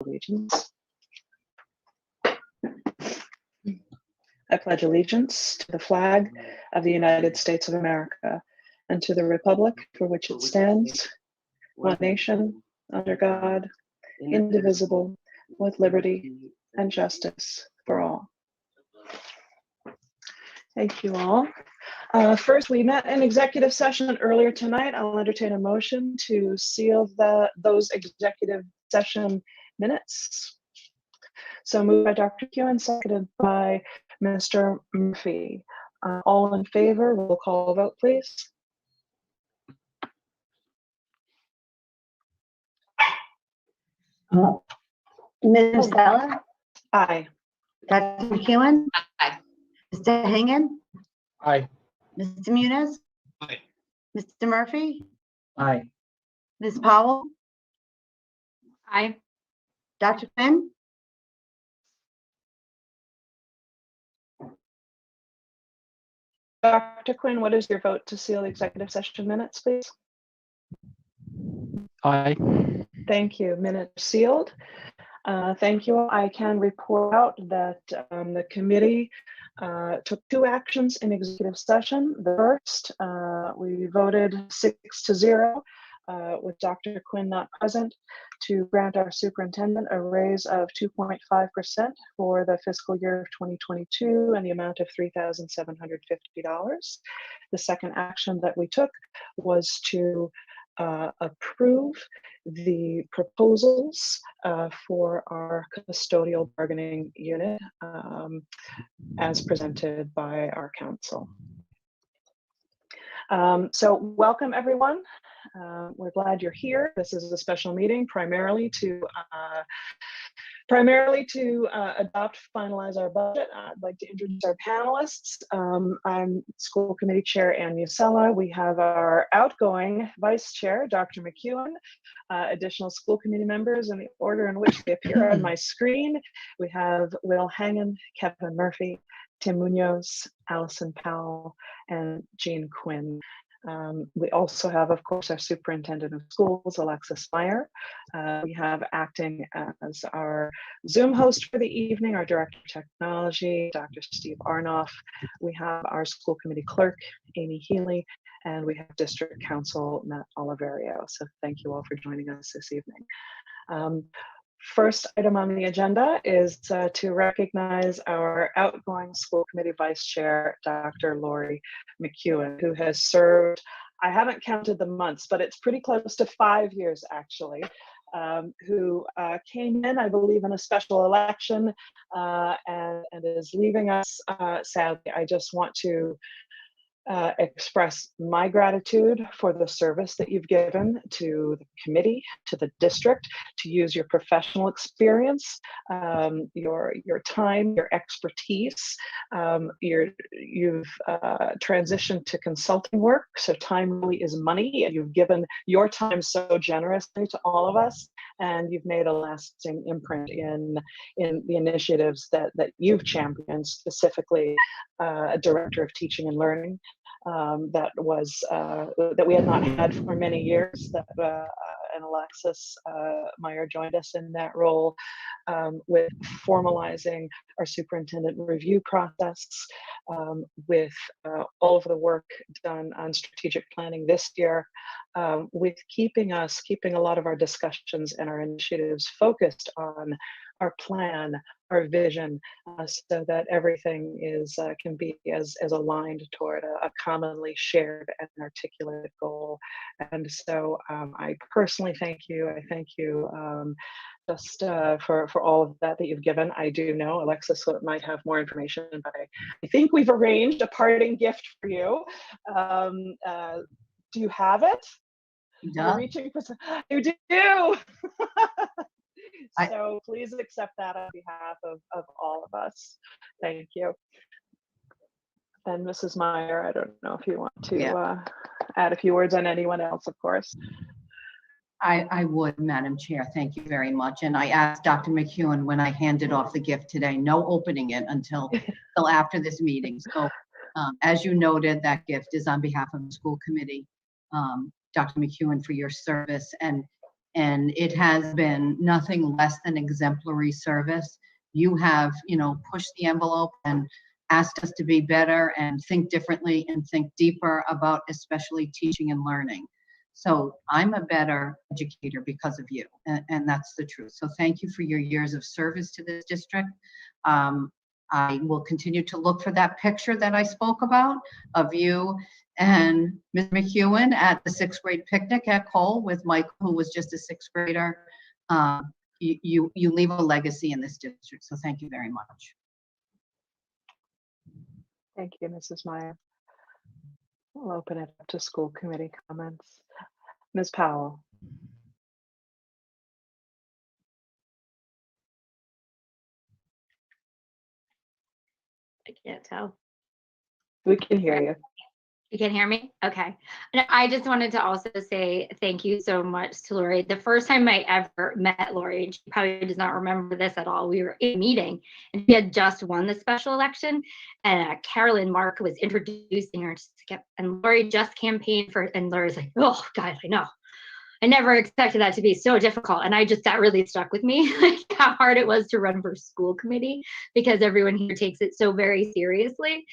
Allegiance. I pledge allegiance to the flag of the United States of America and to the republic for which it stands, one nation, under God, indivisible, with liberty and justice for all. Thank you all. First, we met in executive session earlier tonight. I'll entertain a motion to seal those executive session minutes. So moved by Dr. Kewen, seconded by Mr. Murphy. All in favor, roll call vote, please. Ms. Sala? Aye. Dr. McEwen? Aye. Mr. Hingan? Aye. Mr. Muniz? Aye. Mr. Murphy? Aye. Ms. Powell? Aye. Dr. Quinn? Dr. Quinn, what is your vote to seal the executive session minutes, please? Aye. Thank you. Minutes sealed. Thank you. I can report out that the committee took two actions in executive session. The first, we voted 6-0 with Dr. Quinn not present to grant our superintendent a raise of 2.5% for the fiscal year of 2022 and the amount of $3,750. The second action that we took was to approve the proposals for our custodial bargaining unit as presented by our council. So welcome everyone. We're glad you're here. This is a special meeting primarily to adopt, finalize our budget. I'd like to introduce our panelists. I'm School Committee Chair Ann Musella. We have our outgoing Vice Chair, Dr. McEwen, additional school committee members in the order in which they appear on my screen. We have Will Hangen, Kevin Murphy, Tim Munoz, Allison Powell, and Jean Quinn. We also have, of course, our Superintendent of Schools, Alexis Meyer. We have acting as our Zoom host for the evening, our Director of Technology, Dr. Steve Arnoff. We have our School Committee Clerk, Amy Healy, and we have District Council, Matt Oliverio. So thank you all for joining us this evening. First item on the agenda is to recognize our outgoing school committee vice chair, Dr. Lori McEwen, who has served, I haven't counted the months, but it's pretty close to 5 years actually, who came in, I believe, in a special election and is leaving us sadly. I just want to express my gratitude for the service that you've given to the committee, to the district, to use your professional experience, your time, your expertise. You've transitioned to consulting work, so time really is money, and you've given your time so generously to all of us, and you've made a lasting imprint in the initiatives that you've championed, specifically a director of teaching and learning. That we had not had for many years. And Alexis Meyer joined us in that role with formalizing our superintendent review process, with all of the work done on strategic planning this year, with keeping a lot of our discussions and our initiatives focused on our plan, our vision, so that everything can be as aligned toward a commonly shared and articulate goal. And so I personally thank you. I thank you just for all of that you've given. I do know Alexis might have more information, but I think we've arranged a parting gift for you. Do you have it? Yeah. Reaching for, you do. So please accept that on behalf of all of us. Thank you. And Mrs. Meyer, I don't know if you want to add a few words on anyone else, of course. I would, Madam Chair. Thank you very much. And I asked Dr. McEwen when I handed off the gift today, no opening it until after this meeting. So as you noted, that gift is on behalf of the school committee. Dr. McEwen, for your service. And And it has been nothing less than exemplary service. You have, pushed the envelope and asked us to be better and think differently and think deeper about especially teaching and learning. So I'm a better educator because of you, and that's the truth. So thank you for your years of service to this district. I will continue to look for that picture that I spoke about of you and Ms. McEwen at the 6th grade picnic at Cole with Michael, who was just a 6th grader. You leave a legacy in this district, so thank you very much. Thank you, Mrs. Meyer. We'll open it up to school committee comments. Ms. Powell. I can't tell. We can hear you. You can hear me? Okay. And I just wanted to also say thank you so much to Lori. The first time I ever met Lori, and she probably does not remember this at all, we were in a meeting and she had just won the special election, and Carolyn Mark was introducing her, and Lori just campaigned for, and Lori's like, oh God, I know. I never expected that to be so difficult. And that really stuck with me, like how hard it was to run for school committee, because everyone here takes it so very seriously.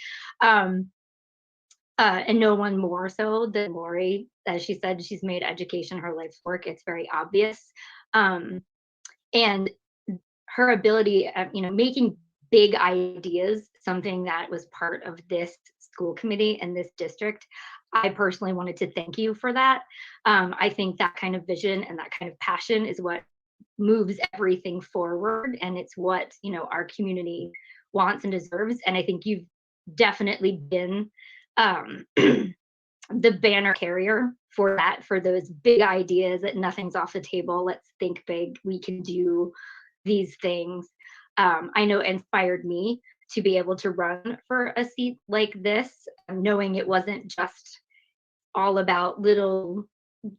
And no one more so than Lori. As she said, she's made education her life's work. It's very obvious. And her ability of, making big ideas, something that was part of this school committee and this district. I personally wanted to thank you for that. I think that kind of vision and that kind of passion is what moves everything forward. And it's what, our community wants and deserves. And I think you've definitely been the banner carrier for that, for those big ideas that nothing's off the table. Let's think big. We can do these things. I know it inspired me to be able to run for a seat like this, knowing it wasn't just all about little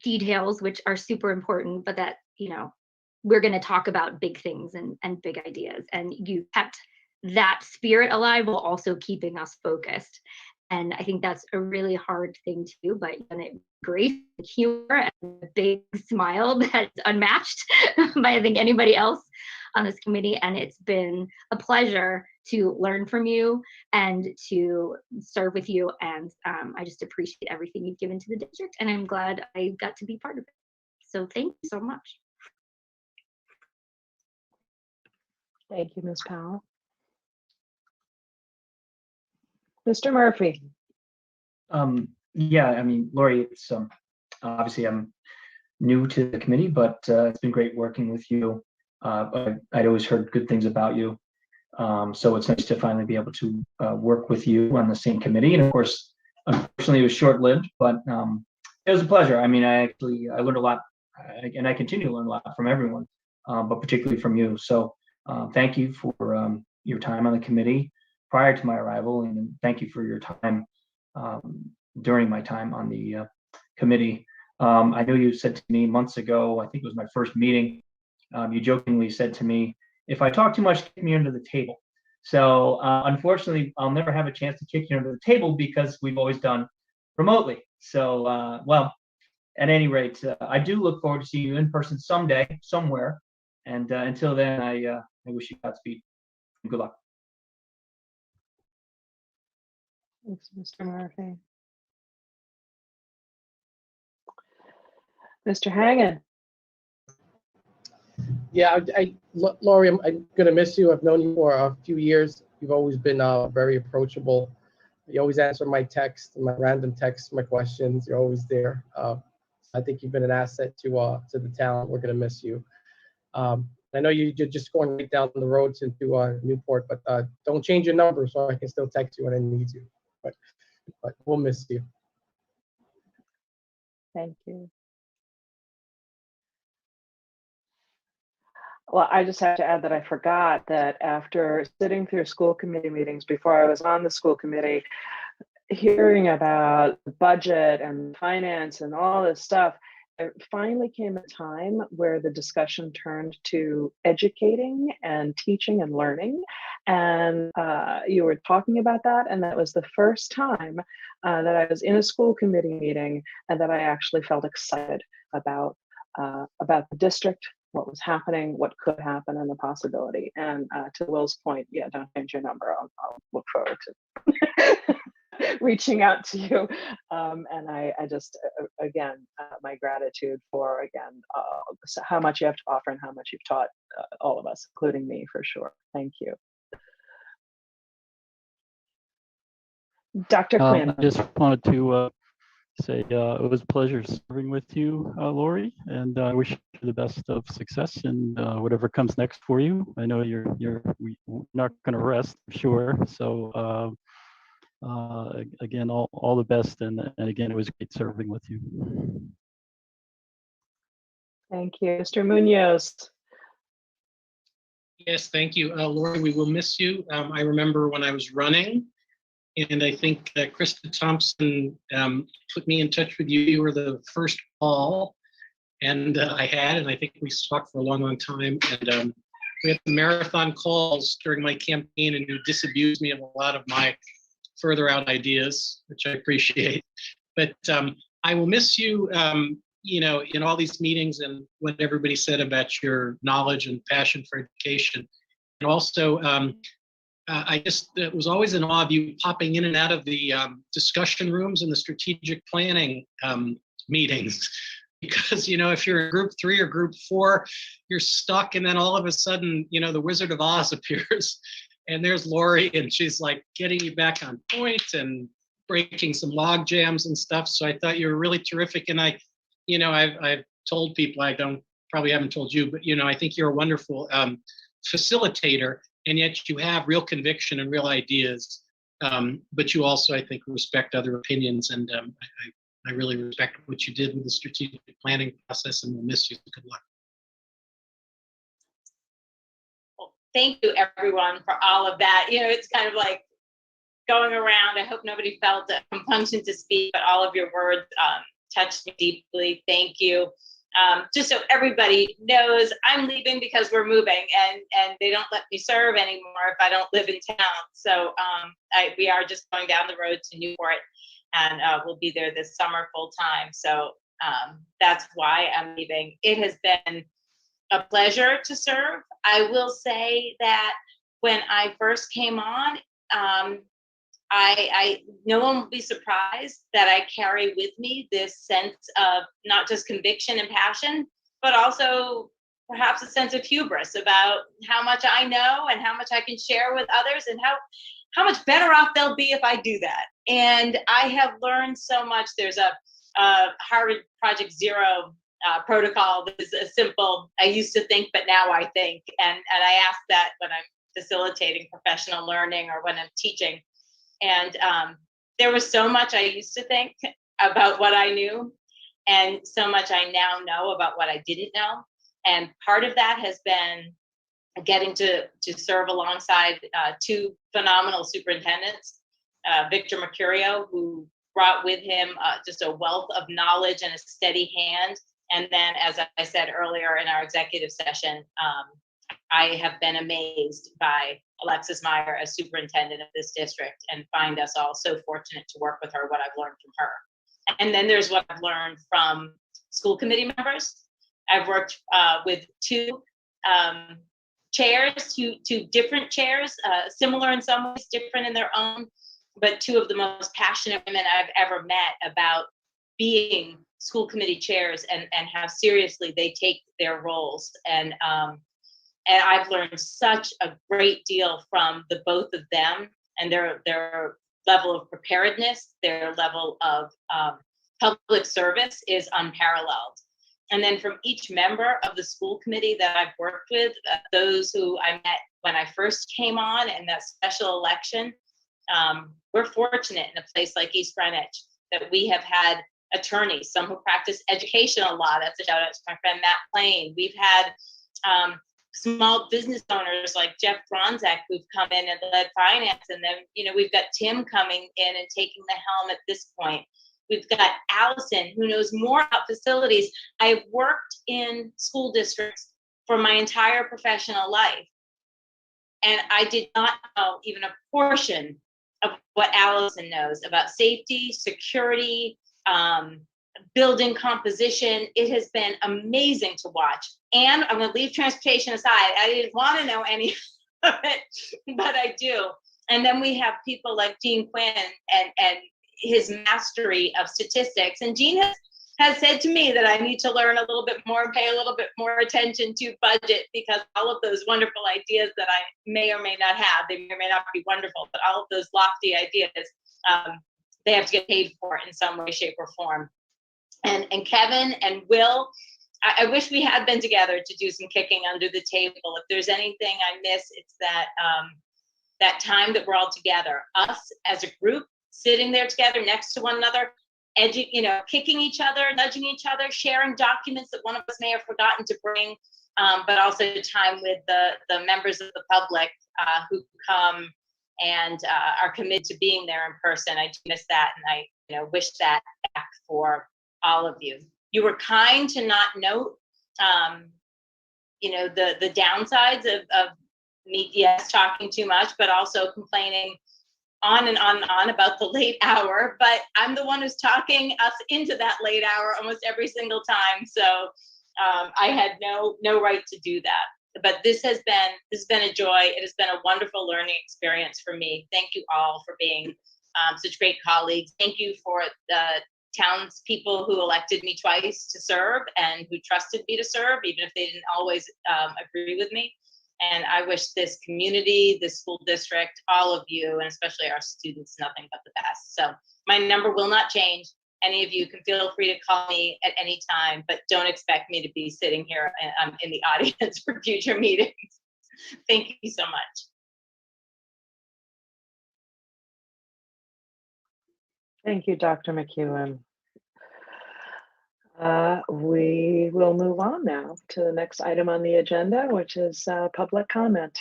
details, which are super important, but that, we're going to talk about big things and big ideas. And you kept that spirit alive while also keeping us focused. And I think that's a really hard thing to do, but you've done it grace, humor, and a big smile that's unmatched by, I think, anybody else on this committee. And it's been a pleasure to learn from you and to serve with you. And I just appreciate everything you've given to the district. And I'm glad I got to be part of it. So thank you so much. Thank you, Ms. Powell. Mr. Murphy. Yeah, I mean, Lori, it's obviously I'm new to the committee, but it's been great working with you. I'd always heard good things about you. So it's nice to finally be able to work with you on the same committee. And of course, unfortunately, it was short-lived, but it was a pleasure. I mean, I learned a lot, and I continue to learn a lot from everyone, but particularly from you. So thank you for your time on the committee prior to my arrival, and thank you for your time during my time on the committee. I know you said to me months ago, I think it was my first meeting, you jokingly said to me, if I talk too much, kick me under the table. So unfortunately, I'll never have a chance to kick you under the table because we've always done remotely. So, well, at any rate, I do look forward to seeing you in person someday, somewhere. And until then, I wish you Godspeed and good luck. Thanks, Mr. Murphy. Mr. Hagan. Yeah, Lori, I'm going to miss you. I've known you for a few years. You've always been very approachable. You always answer my texts, my random texts, my questions. You're always there. I think you've been an asset to the town. We're going to miss you. I know you're just going right down the road into Newport, but don't change your number so I can still text you when I need you. But we'll miss you. Thank you. Well, I just have to add that I forgot that after sitting through school committee meetings before I was on the school committee, hearing about the budget and finance and all this stuff, it finally came a time where the discussion turned to educating and teaching and learning. And you were talking about that. And that was the first time that I was in a school committee meeting and that I actually felt excited about about the district, what was happening, what could happen, and the possibility. And to Will's point, yeah, don't change your number. I'll look forward to reaching out to you. And I just, again, my gratitude for, again, how much you have to offer and how much you've taught all of us, including me, for sure. Thank you. Dr. Quinn. I just wanted to say it was a pleasure serving with you, Lori, and I wish you the best of success in whatever comes next for you. I know we're not going to rest, I'm sure. So again, all the best, and again, it was great serving with you. Thank you, Mr. Munoz. Yes, thank you, Lori. We will miss you. I remember when I was running. And I think Krista Thompson put me in touch with you. You were the first call, and I think we talked for a long, long time. And we had marathon calls during my campaign, and you disabused me of a lot of my further out ideas, which I appreciate. But I will miss you, in all these meetings and what everybody said about your knowledge and passion for education. And also, I just was always in awe of you popping in and out of the discussion rooms and the strategic planning meetings. Because, if you're in group 3 or group 4, you're stuck. And then all of a sudden, the Wizard of Oz appears. And there's Lori, and she's like getting you back on point and breaking some log jams and stuff. So I thought you were really terrific. And I've told people, probably haven't told you, but, I think you're a wonderful facilitator. And yet you have real conviction and real ideas, but you also, I think, respect other opinions. And I really respect what you did with the strategic planning process, and we'll miss you. Good luck. Well, thank you, everyone, for all of that. It's kind of like going around. I hope nobody felt a compunction to speak, but all of your words touched me deeply. Thank you. Just so everybody knows, I'm leaving because we're moving, and they don't let me serve anymore if I don't live in town. So we are just going down the road to Newport, and we'll be there this summer full time. So that's why I'm leaving. It has been a pleasure to serve. I will say that when I first came on, no one will be surprised that I carry with me this sense of not just conviction and passion, but also perhaps a sense of hubris about how much I know and how much I can share with others, and how much better off they'll be if I do that. And I have learned so much. There's a Harvard Project Zero protocol that is a simple, I used to think, but now I think. And I ask that when I'm facilitating professional learning or when I'm teaching. And there was so much I used to think about what I knew, and so much I now know about what I didn't know. And part of that has been getting to serve alongside 2 phenomenal superintendents, Victor Mercurio, who brought with him just a wealth of knowledge and a steady hand. And then, as I said earlier in our executive session, I have been amazed by Alexis Meyer as superintendent of this district, and find us all so fortunate to work with her, what I've learned from her. And then there's what I've learned from school committee members. I've worked with 2 chairs, two different chairs, similar in some ways, different in their own, but 2 of the most passionate women I've ever met about being school committee chairs, and how seriously they take their roles. And I've learned such a great deal from the both of them, and their level of preparedness, their level of public service is unparalleled. And then from each member of the school committee that I've worked with, those who I met when I first came on in that special election, we're fortunate in a place like East Greenwich that we have had attorneys, some who practice education a lot. That's a shout out to my friend Matt Plain. We've had small business owners like Jeff Bronzak who've come in and led finance. And then, we've got Tim coming in and taking the helm at this point. We've got Allison, who knows more about facilities. I've worked in school districts for my entire professional life, and I did not know even a portion of what Allison knows about safety, security, building composition. It has been amazing to watch. And I'm going to leave transportation aside. I didn't want to know any of it, but I do. And then we have people like Gene Quinn and his mastery of statistics. And Gene has said to me that I need to learn a little bit more, pay a little bit more attention to budget, because all of those wonderful ideas that I may or may not have, they may or may not be wonderful, but all of those lofty ideas, they have to get paid for in some way, shape, or form. And Kevin and Will, I wish we had been together to do some kicking under the table. If there's anything I miss, it's that that time that we're all together, us as a group, sitting there together next to one another, kicking each other, nudging each other, sharing documents that one of us may have forgotten to bring, but also time with the members of the public who come and are committed to being there in person. I do miss that, and I wish that back for all of you. You were kind to not note, the downsides of me, yes, talking too much, but also complaining on and on and on about the late hour. But I'm the one who's talking us into that late hour almost every single time. So I had no right to do that. But this has been a joy. It has been a wonderful learning experience for me. Thank you all for being such great colleagues. Thank you for the townspeople who elected me twice to serve and who trusted me to serve, even if they didn't always agree with me. And I wish this community, this school district, all of you, and especially our students, nothing but the best. So my number will not change. Any of you can feel free to call me at any time, but don't expect me to be sitting here in the audience for future meetings. Thank you so much. Thank you, Dr. McEwen. We will move on now to the next item on the agenda, which is public comment.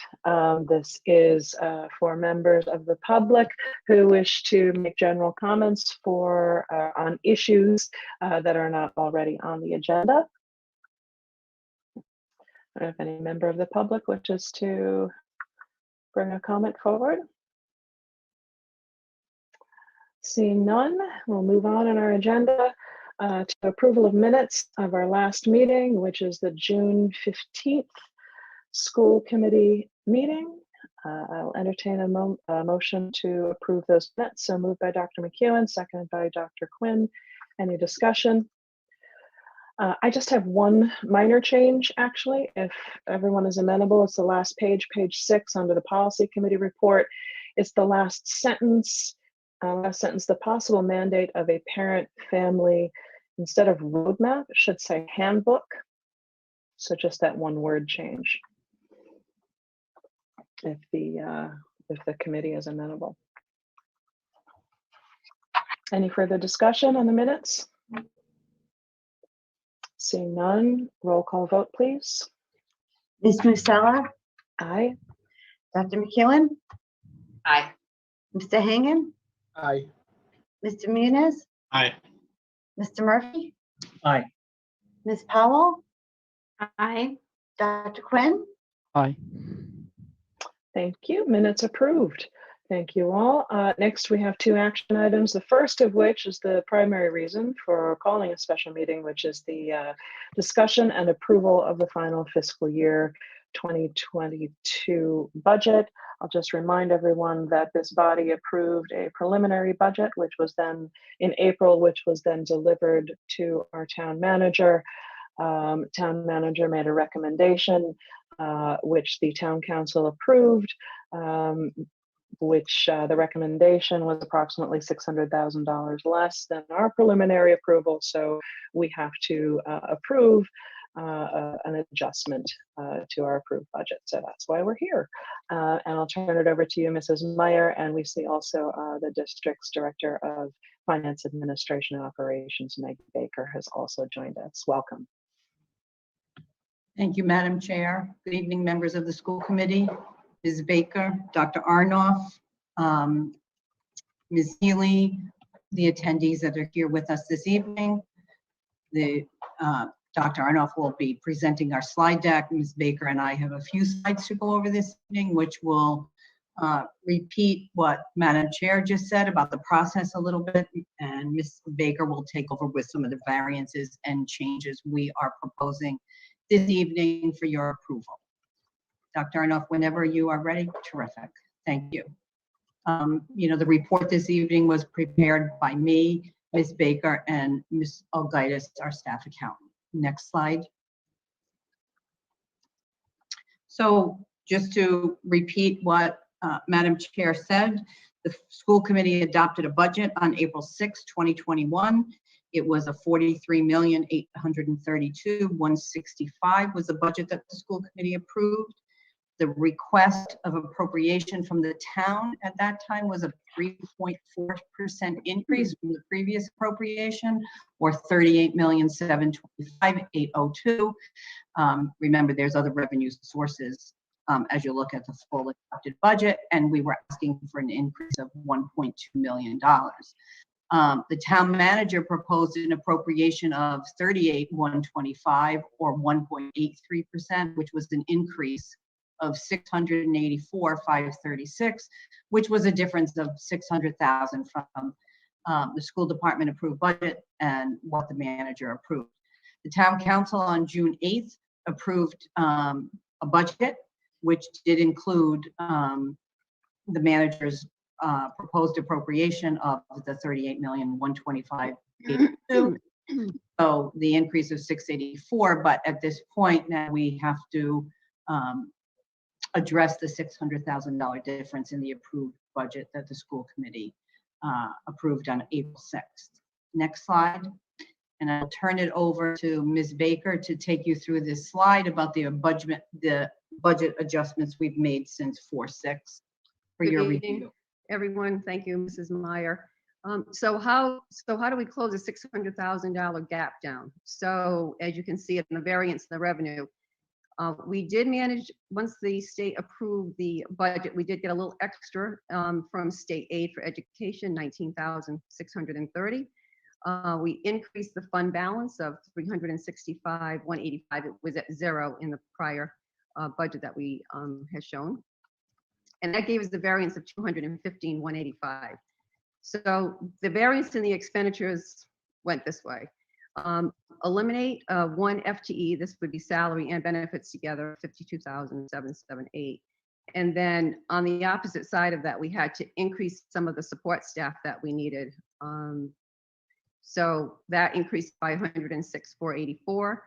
This is for members of the public who wish to make general comments on issues that are not already on the agenda. I don't know if any member of the public wishes to bring a comment forward. Seeing none, we'll move on in our agenda to approval of minutes of our last meeting, which is the June 15th school committee meeting. I'll entertain a motion to approve those minutes. So moved by Dr. McEwen, seconded by Dr. Quinn. Any discussion? I just have one minor change, actually, if everyone is amenable. It's the last page, page 6, under the policy committee report. It's the last sentence. The possible mandate of a parent family, instead of roadmap, it should say handbook. So just that one word change, if the committee is amenable. Any further discussion on the minutes? Seeing none, roll call vote, please. Ms. Musella, Aye. Dr. McEwen, Aye. Mr. Hangan, Aye. Mr. Muniz, Aye. Mr. Murphy, Aye. Ms. Powell, Aye. Dr. Quinn. Aye. Thank you. Minutes approved. Thank you all. Next, we have 2 action items. The first of which is the primary reason for calling a special meeting, which is the discussion and approval of the final fiscal year 2022 budget. I'll just remind everyone that this body approved a preliminary budget, which was then in April, which was then delivered to our town manager. Town manager made a recommendation, which the town council approved, which the recommendation was approximately $600,000 less than our preliminary approval. So we have to approve an adjustment to our approved budget. So that's why we're here. And I'll turn it over to you, Mrs. Meyer. And we see also the district's Director of Finance Administration and Operations, Meg Baker, has also joined us. Welcome. Thank you, Madam Chair. Good evening, members of the school committee, Ms. Baker, Dr. Arnoff, Ms. Healy, the attendees that are here with us this evening. Dr. Arnoff will be presenting our slide deck. Ms. Baker and I have a few slides to go over this evening, which will repeat what Madam Chair just said about the process a little bit, and Ms. Baker will take over with some of the variances and changes we are proposing this evening for your approval. Dr. Arnoff, whenever you are ready, terrific. Thank you. The report this evening was prepared by me, Ms. Baker, and Ms. Olgitis, our staff accountant. Next slide. So just to repeat what Madam Chair said, the school committee adopted a budget on April 6, 2021. It was a $43,832,165 was the budget that the school committee approved. The request of appropriation from the town at that time was a 3.4% increase from the previous appropriation, or $38,725,802. Remember, there's other revenue sources as you look at the full adopted budget, and we were asking for an increase of $1.2 million. The town manager proposed an appropriation of $38,125, or 1.83%, which was an increase of $684,536, which was a difference of $600,000 from the school department approved budget and what the manager approved. The town council on June 8th approved a budget, which did include the manager's proposed appropriation of the $38,125,802. So the increase of $684, but at this point now we have to address the $600,000 difference in the approved budget that the school committee approved on April 6th. Next slide. And I'll turn it over to Ms. Baker to take you through this slide about the budget adjustments we've made since 4/6 for Good your evening, review. everyone. Thank you, Mrs. Meyer. So how do we close a $600,000 gap down? So as you can see in the variance in the revenue, we did manage, once the state approved the budget, we did get a little extra from state aid for education, $19,630. We increased the fund balance of $365,185. It was at zero in the prior budget that we had shown. And that gave us the variance of $215,185. So the variance in the expenditures went this way. Eliminate one FTE, this would be salary and benefits together, $52,778. And then on the opposite side of that, we had to increase some of the support staff that we needed. So that increased by $106,484.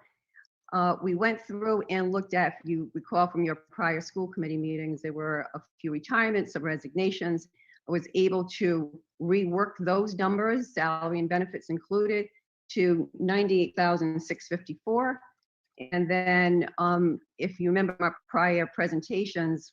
We went through and looked at, if you recall from your prior school committee meetings, there were a few retirements, some resignations. I was able to rework those numbers, salary and benefits included, to $98,654. And then if you remember my prior presentations,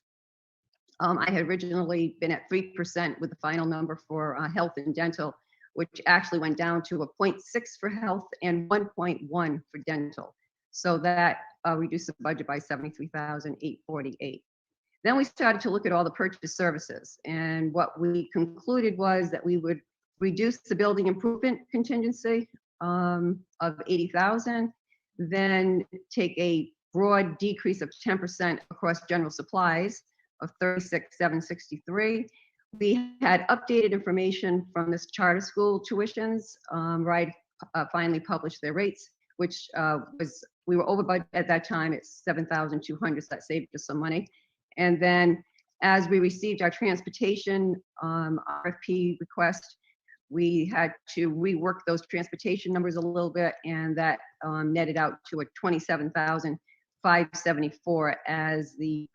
I had originally been at 3% with the final number for health and dental, which actually went down to a 0.6 for health and 1.1 for dental. So that reduced the budget by $73,848. Then we started to look at all the purchase services. And what we concluded was that we would reduce the building improvement contingency of $80,000, then take a broad decrease of 10% across general supplies of $36,763. We had updated information from this charter school tuitions, right? Finally published their rates, which we were over budget at that time. It's $7,200, so that saved us some money. And then as we received our transportation RFP request, we had to rework those transportation numbers a little bit, and that netted out to a $27,574 as the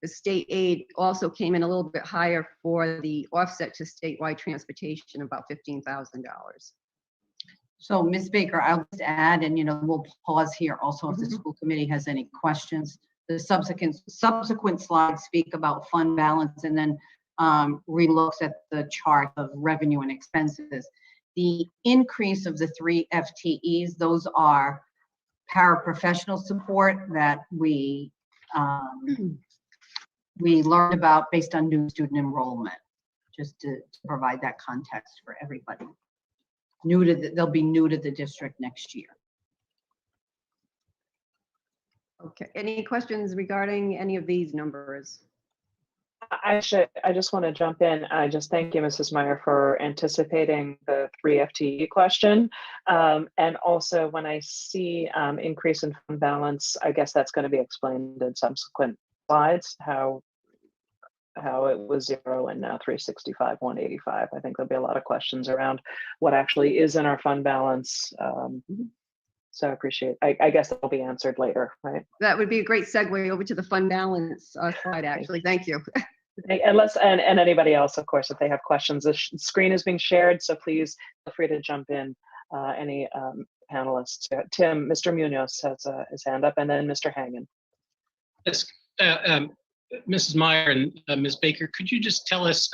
state aid also came in a little bit higher for the offset to statewide transportation, about $15,000. So Ms. Baker, I'll just add, and we'll pause here also if the school committee has any questions. The subsequent slides speak about fund balance and then relooks at the chart of revenue and expenses. The increase of the 3 FTEs, those are paraprofessional support that we learned about based on new student enrollment, just to provide that context for everybody. They'll be new to the district next year. Okay, any questions regarding any of these numbers? I just want to jump in. I just thank you, Mrs. Meyer, for anticipating the 3 FTE question. And also when I see increase in fund balance, I guess that's going to be explained in subsequent slides, how it was 0 and now 365, 185. I think there'll be a lot of questions around what actually is in our fund balance. So I appreciate, I guess that'll be answered later, right? That would be a great segue over to the fund balance slide, actually. Thank you. Unless, and anybody else, of course, if they have questions, the screen is being shared, so please feel free to jump in, any panelists. Tim, Mr. Munoz has his hand up, and then Mr. Hangen. Yes, Mrs. Meyer and Ms. Baker, could you just tell us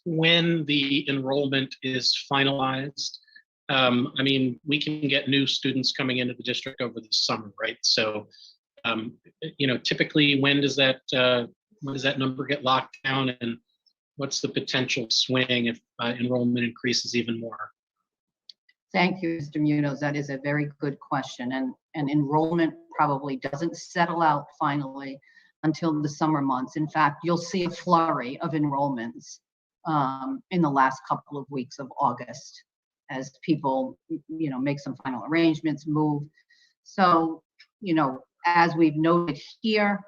when the enrollment is finalized? I mean, we can get new students coming into the district over the summer, right? So, you know, typically, when does that number get locked down, and what's the potential swing if enrollment increases even more? Thank you, Mr. Munoz. That is a very good question. And enrollment probably doesn't settle out finally until the summer months. In fact, you'll see a flurry of enrollments in the last couple of weeks of August as people, you know, make some final arrangements, move. So, you know, as we've noted here,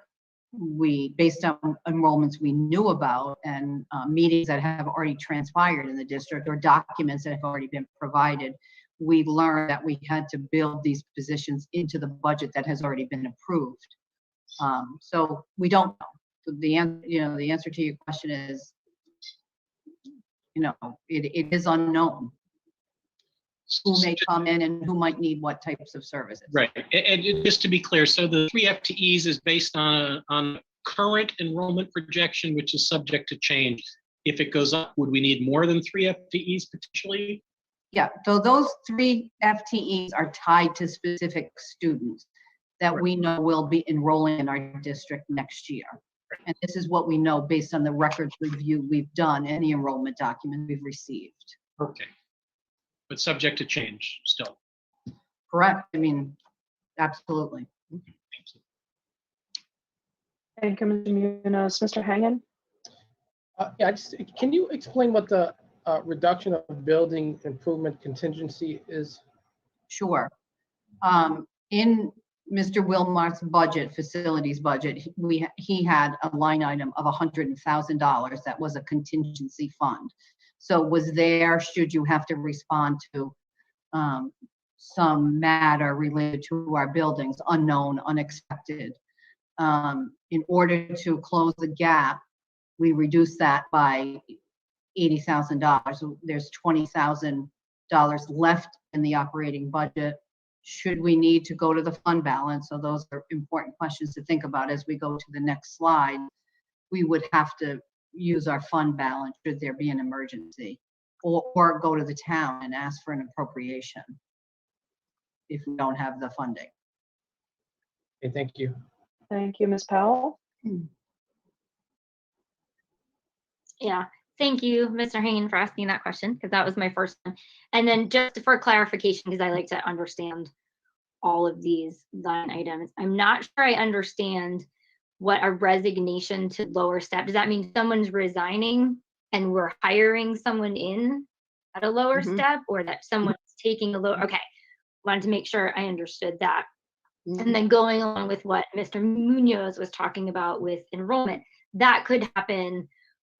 based on enrollments we knew about and meetings that have already transpired in the district or documents that have already been provided, we learned that we had to build these positions into the budget that has already been approved. So we don't know. The answer to your question is, you know, it is unknown who may come in and who might need what types of services. Right, and just to be clear, so the 3 FTEs is based on current enrollment projection, which is subject to change. If it goes up, would we need more than 3 FTEs potentially? Yeah, so those 3 FTEs are tied to specific students that we know will be enrolling in our district next year. And this is what we know based on the records review we've done and the enrollment document we've received. Okay. But subject to change still. Correct. I mean, absolutely. Thank you, Mr. Munoz. Mr. Hangen? Yeah, can you explain what the reduction of building improvement contingency is? Sure. In Mr. Wilmart's budget, facilities budget, he had a line item of $100,000 that was a contingency fund. So was there, should you have to respond to some matter related to our buildings, unknown, unexpected. In order to close the gap, we reduced that by $80,000. So there's $20,000 left in the operating budget. Should we need to go to the fund balance? So those are important questions to think about as we go to the next slide. We would have to use our fund balance should there be an emergency, or go to the town and ask for an appropriation if we don't have the funding. Okay, thank you. Thank you, Ms. Powell. Yeah, thank you, Mr. Hangen, for asking that question, because that was my first one. And then just for clarification, because I like to understand all of these line items, I'm not sure I understand what a resignation to lower step. Does that mean someone's resigning and we're hiring someone in at a lower step, or that someone's taking a lower? Okay, wanted to make sure I understood that. And then going along with what Mr. Munoz was talking about with enrollment, that could happen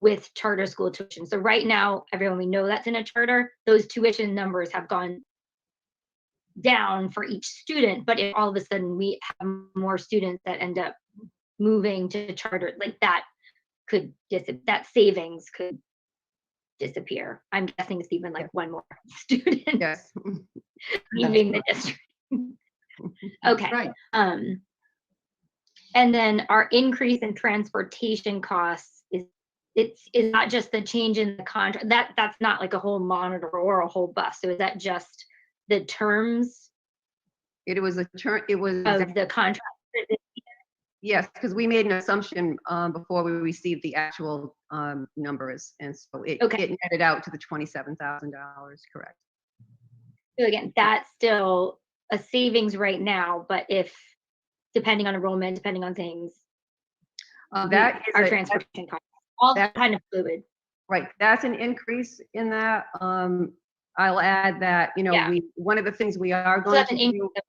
with charter school tuition. So right now, everyone we know that's in a charter, those tuition numbers have gone down for each student. But if all of a sudden we have more students that end up moving to charter, like that could that savings could disappear. I'm guessing it's even like one more student leaving the district. Okay. Right. And then our increase in transportation costs is not just the change in the contract. That's not like a whole monitor or a whole bus. So is that just the terms? It was a term. It was of the contract. Yes, because we made an assumption before we received the actual numbers, and so it netted out to the $27,000. Correct. So again, that's still a savings right now, but if depending on enrollment, depending on things, that is our transportation costs. all That- kind of fluid. Right, that's an increase in that. I'll add that, Yeah. one of the things we are So going that's to an do, increase.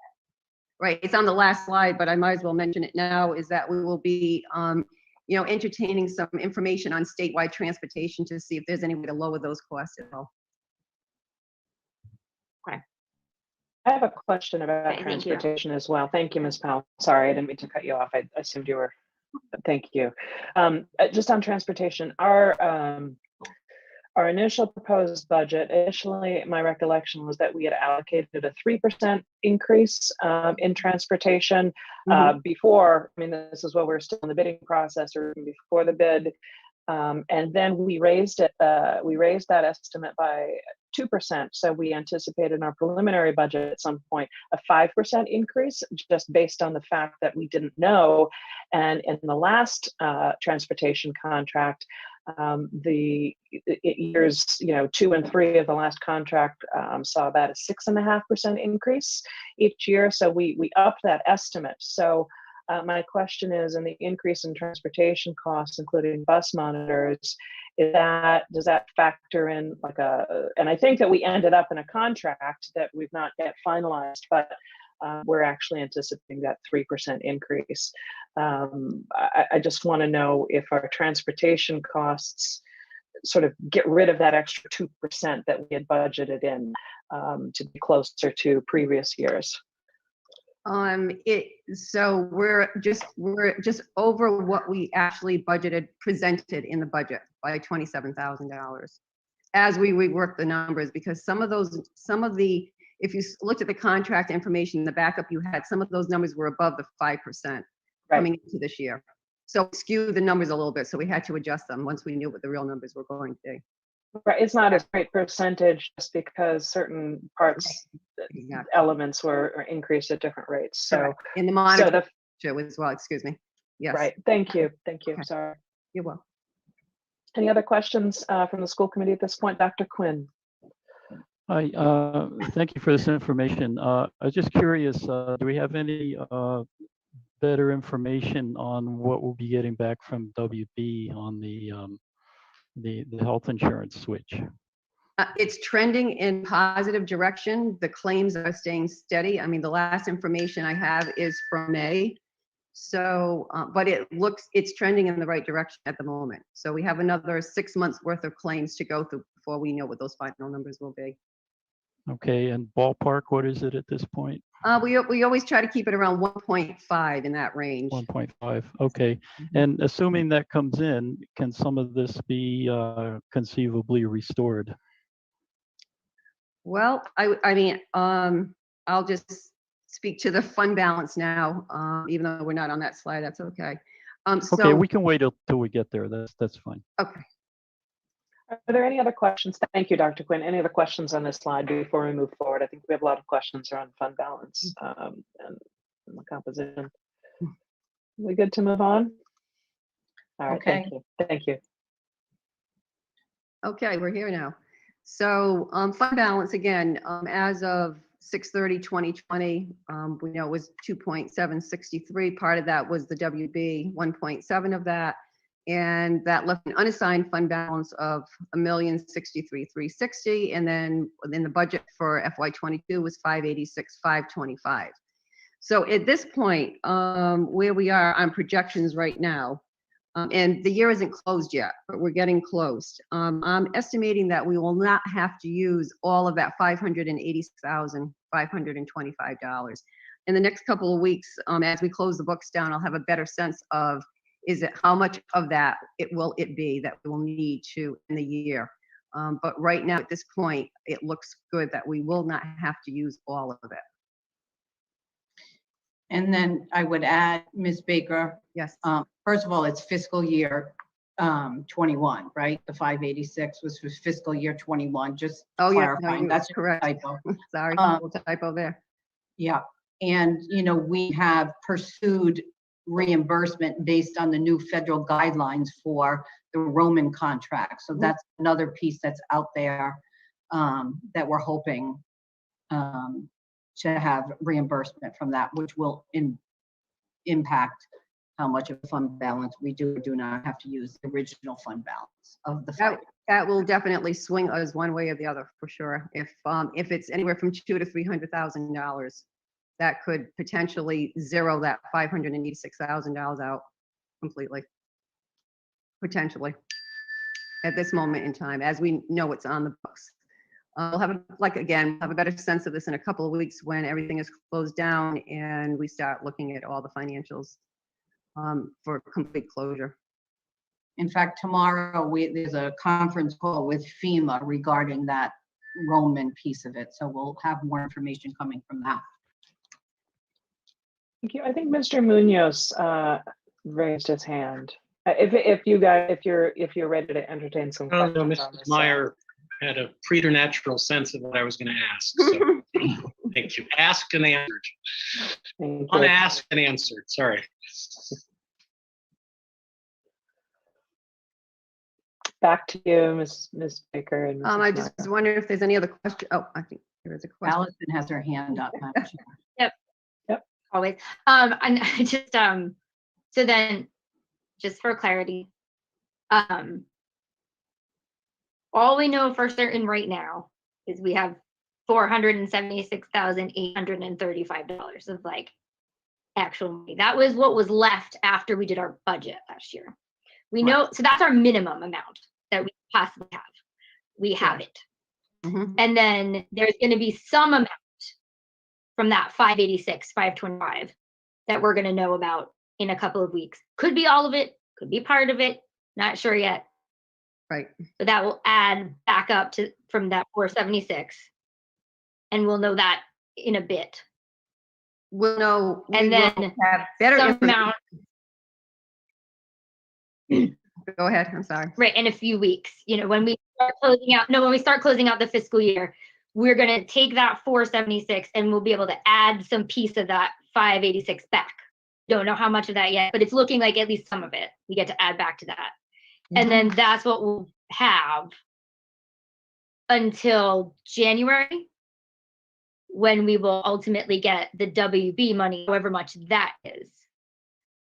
right, it's on the last slide, but I might as well mention it now, is that we will be, entertaining some information on statewide transportation to see if there's any way to lower those costs at all. I have a question about Okay, thank you. transportation as well. Thank you, Ms. Powell. Sorry, I didn't mean to cut you off. I assumed you were. Thank you. Just on transportation, our initial proposed budget, initially, my recollection was that we had allocated a 3% increase in transportation before. I mean, this is while we're still in the bidding process or even before the bid. And then we raised it. We raised that estimate by 2%. So we anticipated in our preliminary budget at some point a 5% increase, just based on the fact that we didn't know. And in the last transportation contract, the years 2 and 3 of the last contract saw about a 6.5% increase each year. So we upped that estimate. So my question is, in the increase in transportation costs, including bus monitors, does that factor in and I think that we ended up in a contract that we've not yet finalized, but we're actually anticipating that 3% increase. I just want to know if our transportation costs sort of get rid of that extra 2% that we had budgeted in to be closer to previous years. So we're just over what we actually presented in the budget by $27,000 as we rework the numbers, because some of the, if you looked at the contract information, the backup you had, some of those numbers were above the 5% coming into this year. So skewed the numbers a little bit. So we had to adjust them once we knew what the real numbers were going to be. Right, it's not a great percentage just because certain parts, elements were increased at different rates. So in the monitor as well, excuse me. Yes. Right, thank you. Okay. Sorry. You're welcome. Any other questions from the school committee at this point? Dr. Quinn. Hi, thank you for this information. I was just curious, do we have any better information on what we'll be getting back from WB on the health insurance switch? It's trending in positive direction. The claims are staying steady. I mean, the last information I have is from May. So, but it's trending in the right direction at the moment. So we have another 6 months worth of claims to go through before we know what those final numbers will be. Okay, and ballpark, what is it at this point? We always try to keep it around 1.5 in that range. 1.5, okay. And assuming that comes in, can some of this be conceivably restored? Well, I mean, I'll just speak to the fund balance now, even though we're not on that slide, that's okay. Okay, we can wait till we get there, that's fine. Okay. Are there any other questions? Thank you, Dr. Quinn. Any other questions on this slide before we move forward? I think we have a lot of questions around fund balance and the composition. We good to move on? All right, Okay. thank you. Thank you. Okay, we're here now. So fund balance again, as of 6/30/2020, we know it was 2.763. Part of that was the WB, 1.7 of that. And that left an unassigned fund balance of $1,063,360. And then in the budget for FY22 was $586,525. So at this point, where we are on projections right now, and the year isn't closed yet, but we're getting close. I'm estimating that we will not have to use all of that $586,525. In the next couple of weeks, as we close the books down, I'll have a better sense of how much of that will it be that we will need to in the year. But right now, at this point, it looks good that we will not have to use all of it. And then I would add, Ms. Baker, Yes. First of all, it's fiscal year 21, right? The 586 was for fiscal year 21, just Oh, yeah, clarifying. no, That's correct. a typo. Sorry, little typo there. Yeah, and we have pursued reimbursement based on the new federal guidelines for the Roman contract. So that's another piece that's out there that we're hoping to have reimbursement from that, which will impact how much of a fund balance we do or do not have to use the original fund balance of the That, fund. that will definitely swing us one way or the other for sure. If it's anywhere from $200,000 to $300,000, that could potentially zero that $586,000 out completely. Potentially, at this moment in time, as we know it's on the books. We'll have have a better sense of this in a couple of weeks when everything is closed down and we start looking at all the financials for complete closure. In fact, tomorrow there's a conference call with FEMA regarding that Roman piece of it. So we'll have more information coming from that. Thank you. I think Mr. Munoz raised his hand. If you're ready to entertain some Oh, questions no, on Mrs. this. Meyer had a preternatural sense of what I was going to ask. So thank you. Asked and answered. Thank you. Unasked and answered. Sorry. Back to you, Ms. Baker. And I Mrs. just Meyer. was wondering if there's any other question. Oh, I think there is a question. Allison has her hand up. Madam Chair. Always. And I just so then just for clarity, all we know for certain right now is we have $476,835 of like actual money. That was what was left after we did our budget last year. We know, so that's our minimum amount that we possibly have. We have it. Mhm. And then there's going to be some amount from that 586, 525 that we're going to know about in a couple of weeks. Could be all of it, could be part of it, not sure yet. Right. But that will add back up to from that 476. And we'll know that in a bit. We'll know. And we will then have better some information. amount, Go ahead. I'm sorry. right, in a few weeks, when we start closing out the fiscal year, we're going to take that 476 and we'll be able to add some piece of that 586 back. Don't know how much of that yet, but it's looking like at least some of it we get to add back to that. And then that's what we'll have until January, when we will ultimately get the WB money, however much that is.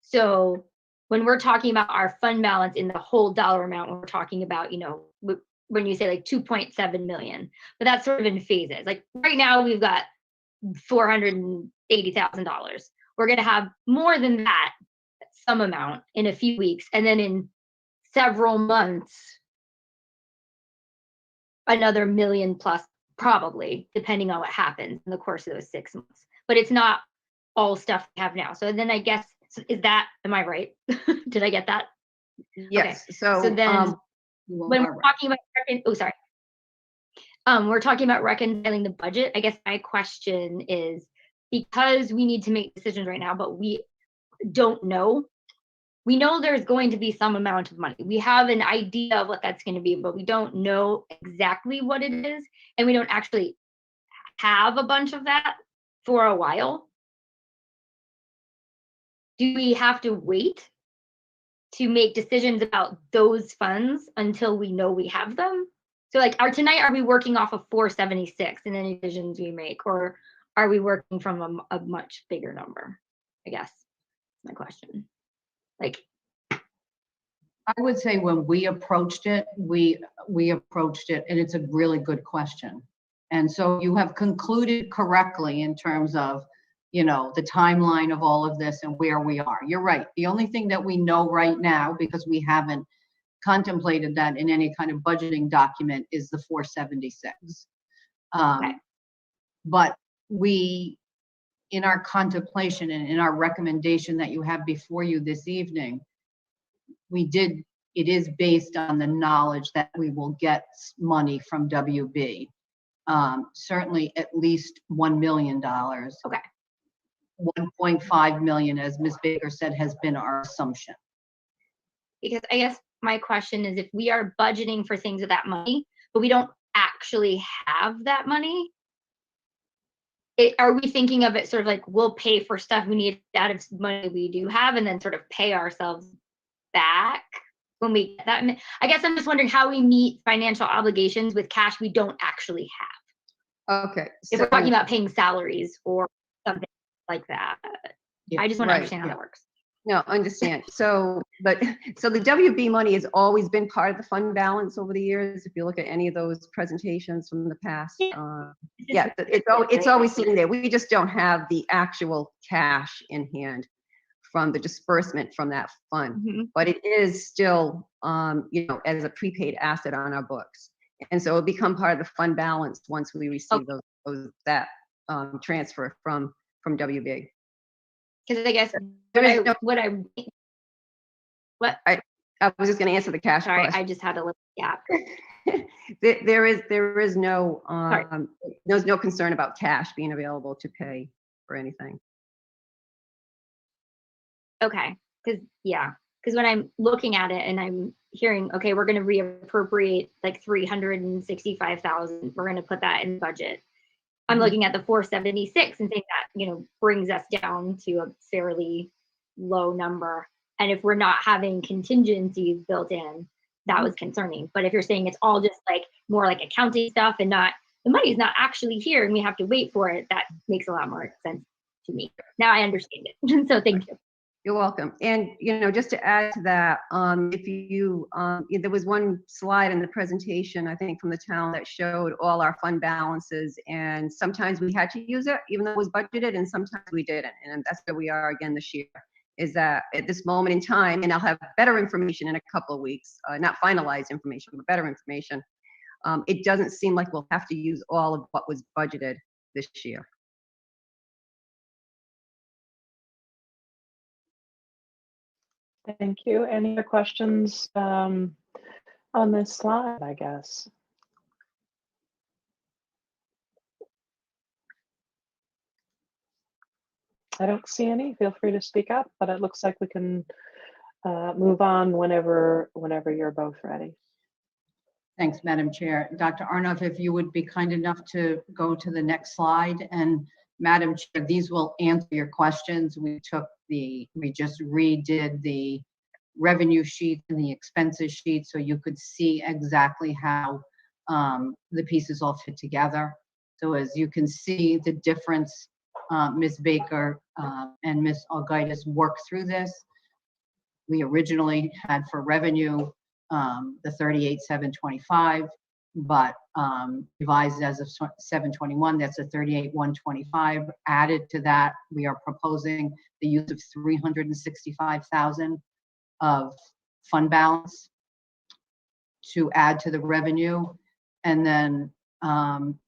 So when we're talking about our fund balance in the whole dollar amount, we're talking about, when you say like 2.7 million, but that's sort of in phases. Like right now we've got $480,000. We're going to have more than that, some amount in a few weeks. And then in several months, another million plus, probably, depending on what happens in the course of those 6 months. But it's not all stuff we have now. So then I guess, am I right? Did I get that? Yes. Okay. So then when we're talking about, we're talking about reconciling the budget. I guess my question is, because we need to make decisions right now, but we don't know. We know there's going to be some amount of money. We have an idea of what that's going to be, but we don't know exactly what it is. And we don't actually have a bunch of that for a while. Do we have to wait to make decisions about those funds until we know we have them? So like tonight, are we working off of 476 in any decisions we make, or are we working from a much bigger number? I guess that's my question. Like, I would say when we approached it, we approached it, and it's a really good question. And so you have concluded correctly in terms of, the timeline of all of this and where we are. You're right. The only thing that we know right now, because we haven't contemplated that in any kind of budgeting document, is the 476. okay. But we, in our contemplation and in our recommendation that you have before you this evening, it is based on the knowledge that we will get money from WB. Certainly at least $1 million. Okay. 1.5 million, as Ms. Baker said, has been our assumption. Because I guess my question is, if we are budgeting for things with that money, but we don't actually have that money, are we thinking of it sort of like we'll pay for stuff we need out of money we do have and then sort of pay ourselves back when we get that? I guess I'm just wondering how we meet financial obligations with cash we don't actually have. okay. If we're talking about paying salaries or something like that. Yeah, I just want to right, understand how yeah. that works. No, understand. So the WB money has always been part of the fund balance over the years. If you look at any of those presentations from the past, yeah, it's always sitting there. We just don't have the actual cash in hand from the disbursement from that fund, but it is still, as a prepaid asset on our books, and so it'll become part of the fund balance once we receive that transfer from WB. Because I guess I was just going to answer the cash sorry, question. I just had a little gap. There is no there's no concern about cash being available to pay for anything. Okay, because when I'm looking at it and I'm hearing, okay, we're going to reappropriate like 365,000. We're going to put that in the budget. I'm looking at the 476 and think that, brings us down to a fairly low number. And if we're not having contingencies built in, that was concerning. But if you're saying it's all just like more like accounting stuff and not, the money's not actually here and we have to wait for it, that makes a lot more sense to me. Now I understand it. So thank you. You're welcome. And, just to add to that, there was one slide in the presentation, I think from the town, that showed all our fund balances, and sometimes we had to use it even though it was budgeted, and sometimes we didn't. And that's where we are again this year, is that at this moment in time, and I'll have better information in a couple of weeks, not finalized information, but better information. It doesn't seem like we'll have to use all of what was budgeted this year. Thank you. Any other questions on this slide, I guess? I don't see any. Feel free to speak up, but it looks like we can move on whenever you're both ready. Thanks, Madam Chair. Dr. Arnoff, if you would be kind enough to go to the next slide. And Madam Chair, these will answer your questions. We just redid the revenue sheet and the expenses sheet so you could see exactly how the pieces all fit together. So as you can see the difference, Ms. Baker and Ms. Algaitis worked through this. We originally had for revenue the 38,725, but revised as of 7/21, that's a 38,125. Added to that, we are proposing the use of 365,000 of fund balance to add to the revenue, and then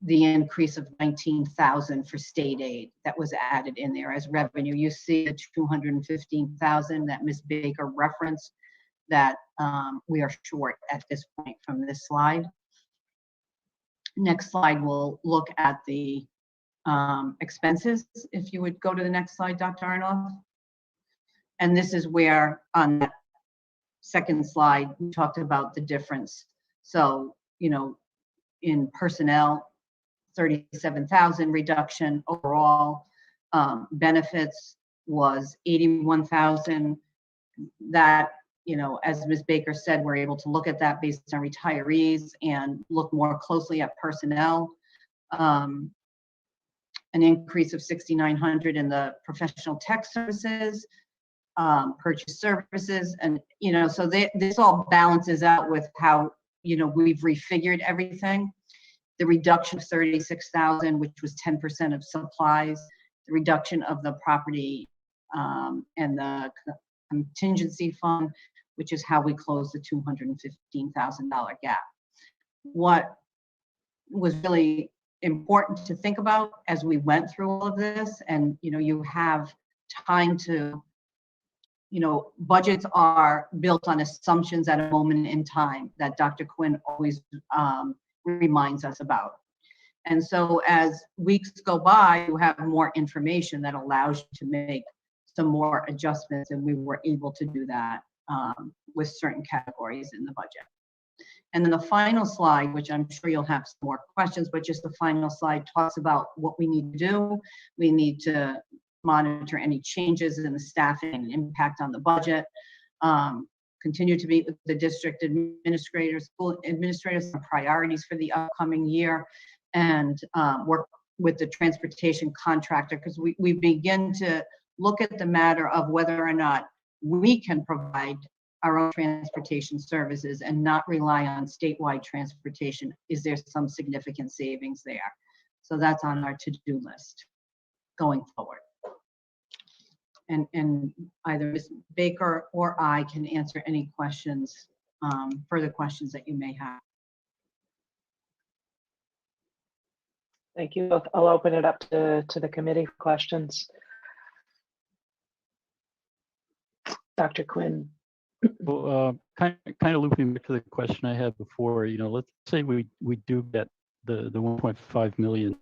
the increase of 19,000 for state aid that was added in there as revenue. You see the 215,000 that Ms. Baker referenced that we are short at this point from this slide. Next slide, we'll look at the expenses. If you would go to the next slide, Dr. Arnoff. And this is where on that second slide, we talked about the difference. So, in personnel, 37,000 reduction overall. Benefits was 81,000. That, as Ms. Baker said, we're able to look at that based on retirees and look more closely at personnel. An increase of 6,900 in the professional tech services, purchase services, and so this all balances out with how we've refigured everything. The reduction of 36,000, which was 10% of supplies, the reduction of the property and the contingency fund, which is how we closed the $215,000 gap. What was really important to think about as we went through all of this, and you have time to, budgets are built on assumptions at a moment in time that Dr. Quinn always reminds us about. And so as weeks go by, you have more information that allows you to make some more adjustments, and we were able to do that with certain categories in the budget. And then the final slide, which I'm sure you'll have some more questions, but just the final slide talks about what we need to do. We need to monitor any changes in the staffing and impact on the budget, continue to meet with the district administrators, school administrators on priorities for the upcoming year, and work with the transportation contractor, because we begin to look at the matter of whether or not we can provide our own transportation services and not rely on statewide transportation? Is there some significant savings there? So that's on our to-do list going forward. And either Ms. Baker or I can answer any questions, further questions that you may have. Thank you both. I'll open it up to the committee for questions. Dr. Quinn. Well, kind of looping back to the question I had before, let's say we do get the 1.5 million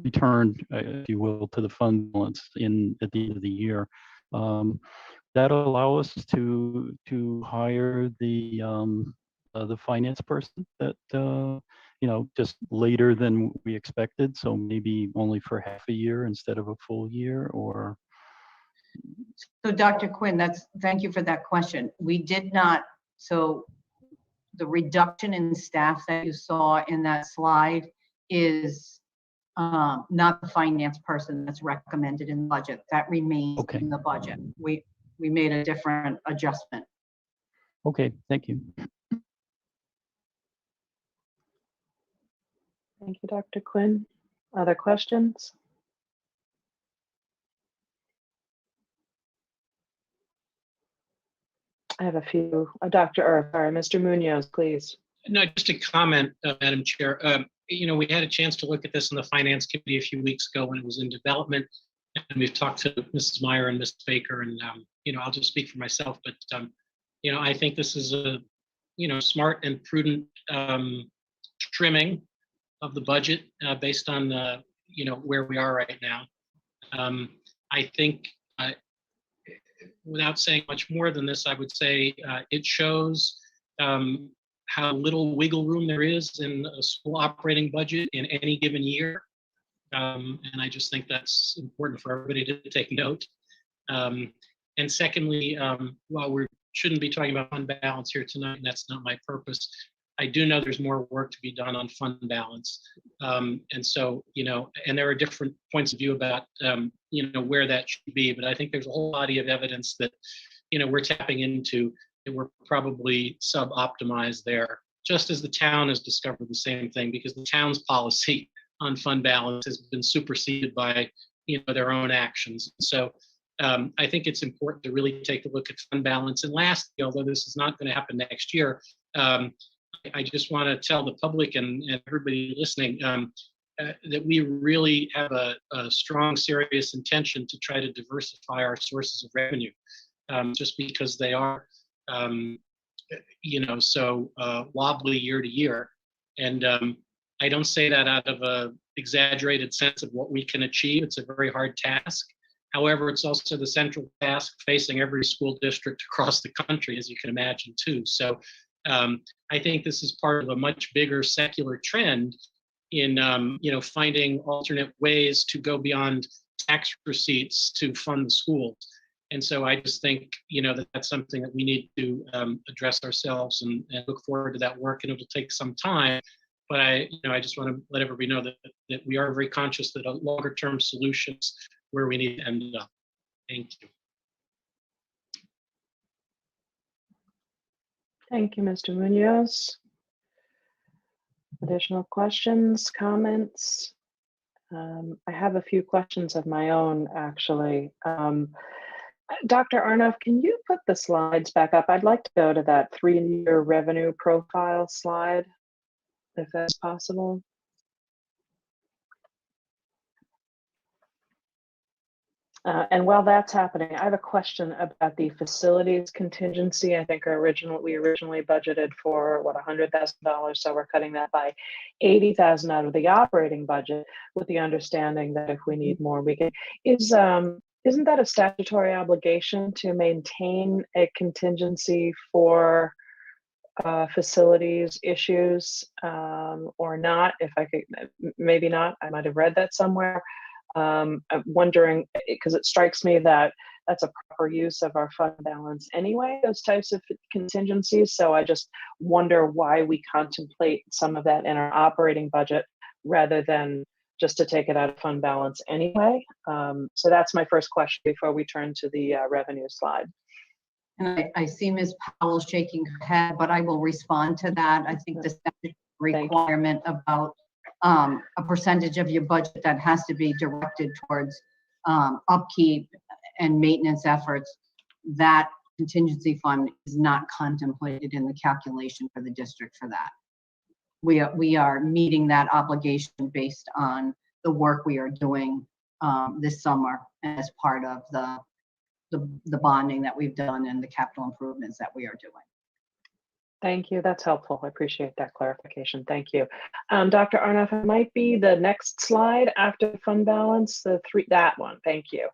returned, if you will, to the fund balance at the end of the year. That'll allow us to hire the finance person that just later than we expected. So maybe only for half a year instead of a full year, or. So Dr. Quinn, thank you for that question. We did not, so the reduction in staff that you saw in that slide is not the finance person that's recommended in the budget. That remains in the budget. We made a different adjustment. Okay, thank you. Thank you, Dr. Quinn. Other questions? I have a few. Mr. Munoz, please. No, just a comment, Madam Chair. We had a chance to look at this in the Finance Committee a few weeks ago when it was in development, and we've talked to Mrs. Meyer and Ms. Baker, and I'll just speak for myself, but I think this is a smart and prudent trimming of the budget based on where we are right now. I think. Without saying much more than this, I would say it shows how little wiggle room there is in a school operating budget in any given year. And I just think that's important for everybody to take note. And secondly, while we shouldn't be talking about fund balance here tonight, and that's not my purpose, I do know there's more work to be done on fund balance. And so, and there are different points of view about, where that should be, but I think there's a whole body of evidence that, we're tapping into, that we're probably sub-optimized there, just as the town has discovered the same thing, because the town's policy on fund balance has been superseded by, their own actions. So I think it's important to really take a look at fund balance. And lastly, although this is not going to happen next year, I just want to tell the public and everybody listening that we really have a strong, serious intention to try to diversify our sources of revenue, just because they are, so wobbly year to year. And I don't say that out of a exaggerated sense of what we can achieve. It's a very hard task. However, it's also the central task facing every school district across the country, as you can imagine, too. So I think this is part of a much bigger secular trend in, finding alternate ways to go beyond tax receipts to fund the schools. And so I just think, that's something that we need to address ourselves and look forward to that work. And it'll take some time. But I just want to let everybody know that we are very conscious that a longer term solutions where we need to end up. Thank you. Thank you, Mr. Munoz. Additional questions, comments? I have a few questions of my own, actually. Dr. Arnoff, can you put the slides back up? I'd like to go to that 3-year revenue profile slide, if that's possible. And while that's happening, I have a question about the facilities contingency. I think we originally budgeted for $100,000, so we're cutting that by $80,000 out of the operating budget, with the understanding that if we need more, we can. Isn't that a statutory obligation to maintain a contingency for facilities issues, or not? If I could, maybe not. I might have read that somewhere. I'm wondering, because it strikes me that that's a proper use of our fund balance anyway, those types of contingencies. So I just wonder why we contemplate some of that in our operating budget rather than just to take it out of fund balance anyway. So that's my first question before we turn to the revenue slide. And I see Ms. Powell shaking her head, but I will respond to that. I think the statute requirement about a percentage of your budget that has to be directed towards upkeep and maintenance efforts, that contingency fund is not contemplated in the calculation for the district for that. We are meeting that obligation based on the work we are doing this summer as part of the bonding that we've done and the capital improvements that we are doing. Thank you. That's helpful. I appreciate that clarification. Thank you. Dr. Arnoff, it might be the next slide after fund balance, that one. Thank you.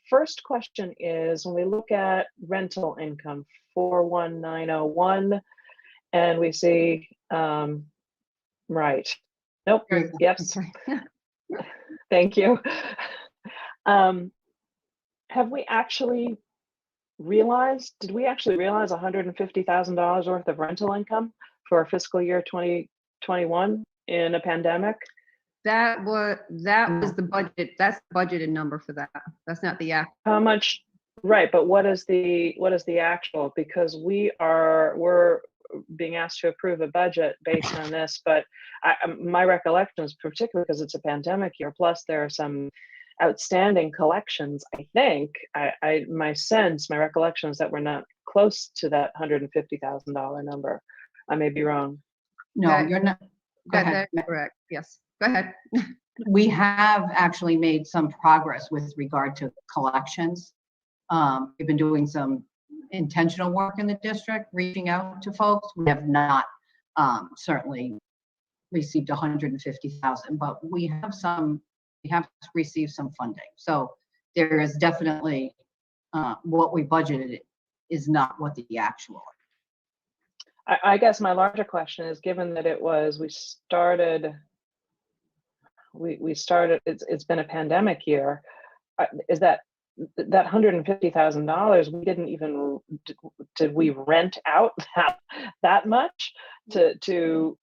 First question is, when we look at rental income 41901, and we see, right. Nope. Yep. Thank you. Have we actually realized, did we actually realize $150,000 worth of rental income for fiscal year 2021 in a pandemic? That was the budget. That's the budgeted number for that. That's not the actual. How much? Right, but what is the actual? Because we're being asked to approve a budget based on this, but my recollection is, particularly because it's a pandemic year, plus there are some outstanding collections. I think my recollection is that we're not close to that $150,000 number. I may be wrong. No, you're not. That's correct. Yes. Go ahead. We have actually made some progress with regard to collections. We've been doing some intentional work in the district, reaching out to folks. We have not certainly received 150,000, but we have received some funding. So there is definitely what we budgeted is not what the actual. I guess my larger question is, given that we started, it's been a pandemic year, is that $150,000, we didn't even, did we rent out that much to